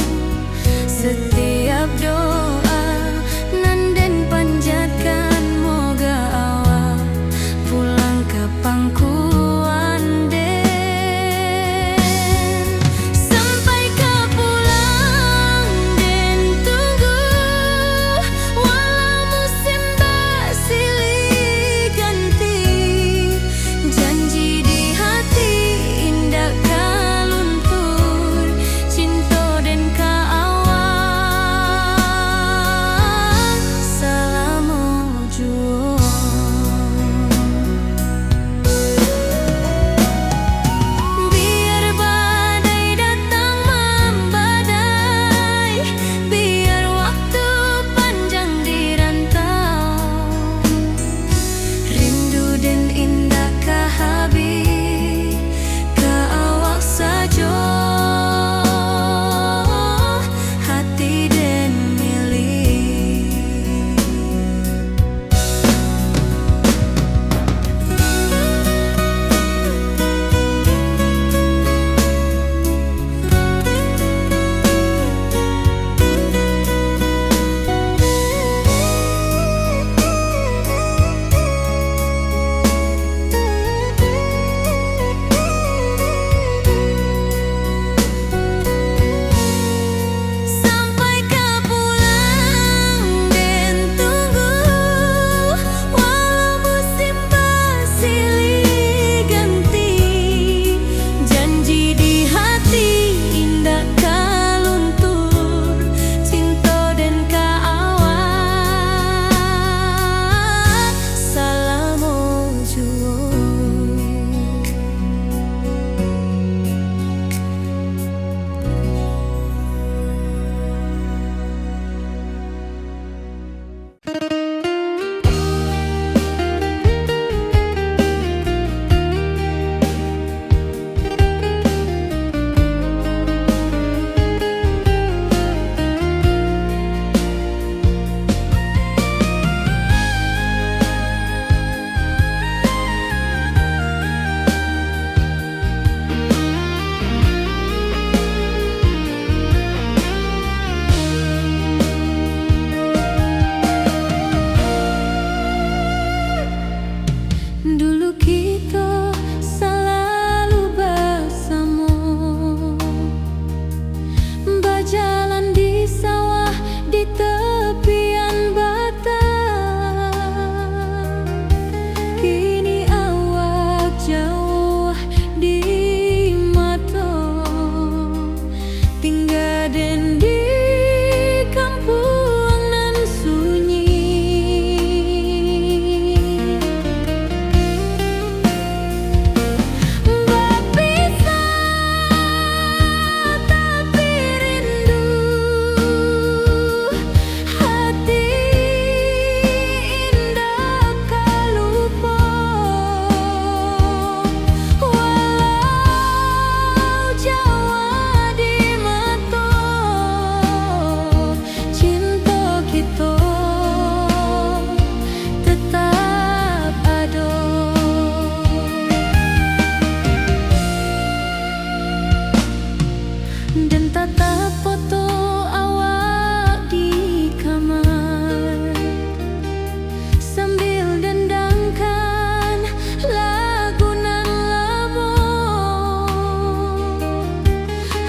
Setiap doa nan den panjatkan, moga awak pulang ke pangkuan den. Sampai kau pulang dan tunggu, walau musim bersilih ganti. Janji di hati indah kau luntur, cinta dan keawal selama jua. Biar badai datang membadai, biar waktu panjang dirantau, rindu dan indah kah habis ke awak saja, hati dan milik. Sampai kau pulang dan tunggu, walau musim bersilih ganti. Janji di hati indah kau luntur, cinta dan keawal selama jua. Dulu kita selalu bersama, berjalan di sawah di tepian batang. Kini awak jauh di mata, tinggal dan di kampung nan sunyi. Dan tatap foto awak di kamar, sambil dendangkan lagu nan lama.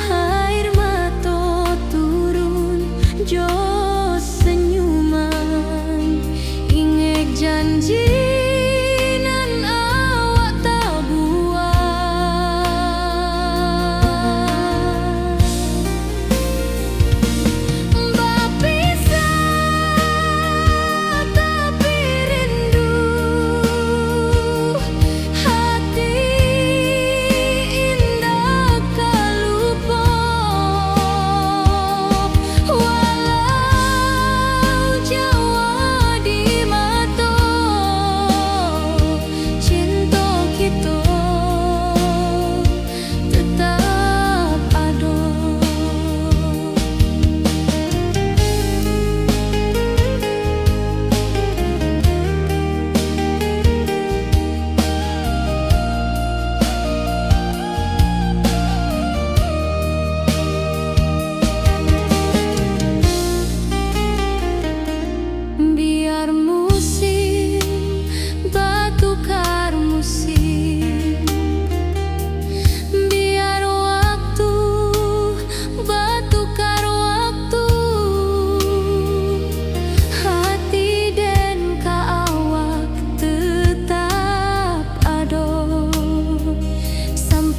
Air mata turun jo senyuman, ingat janji nan awak tak buat.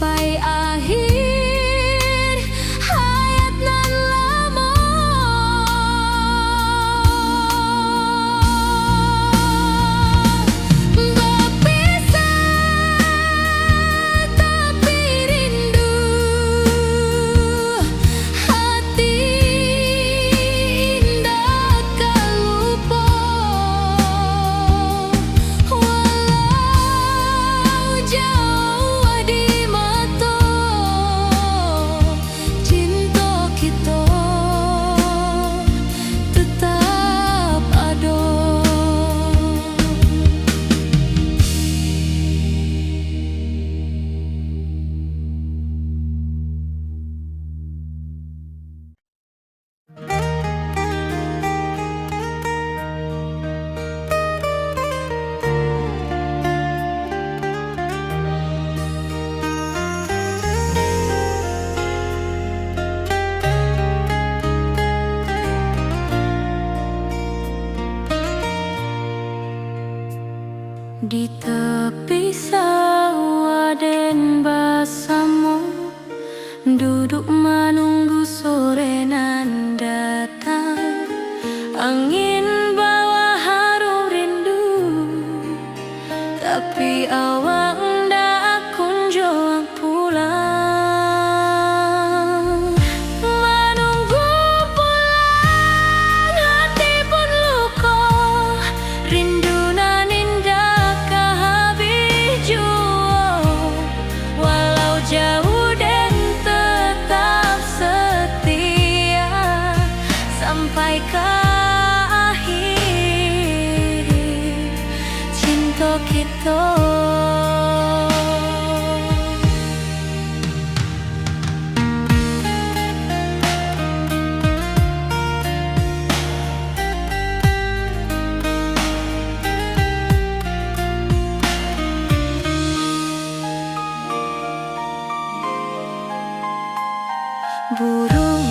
sampai akhir hayat nan lama. Berpisah tapi rindu, hati indah kan lupa. Walau jauh di mata, cinta kita tetap ada. Di tepi sawah den bersama, duduk menunggu sore nan datang. Angin bawa harum rindu, tapi awak ndak kunjung pulang. Menunggu pulang, hati pun luka, rindu nan indah kah habis jua. Walau jauh dan tetap setia sampai ke akhir cinta kita. Burung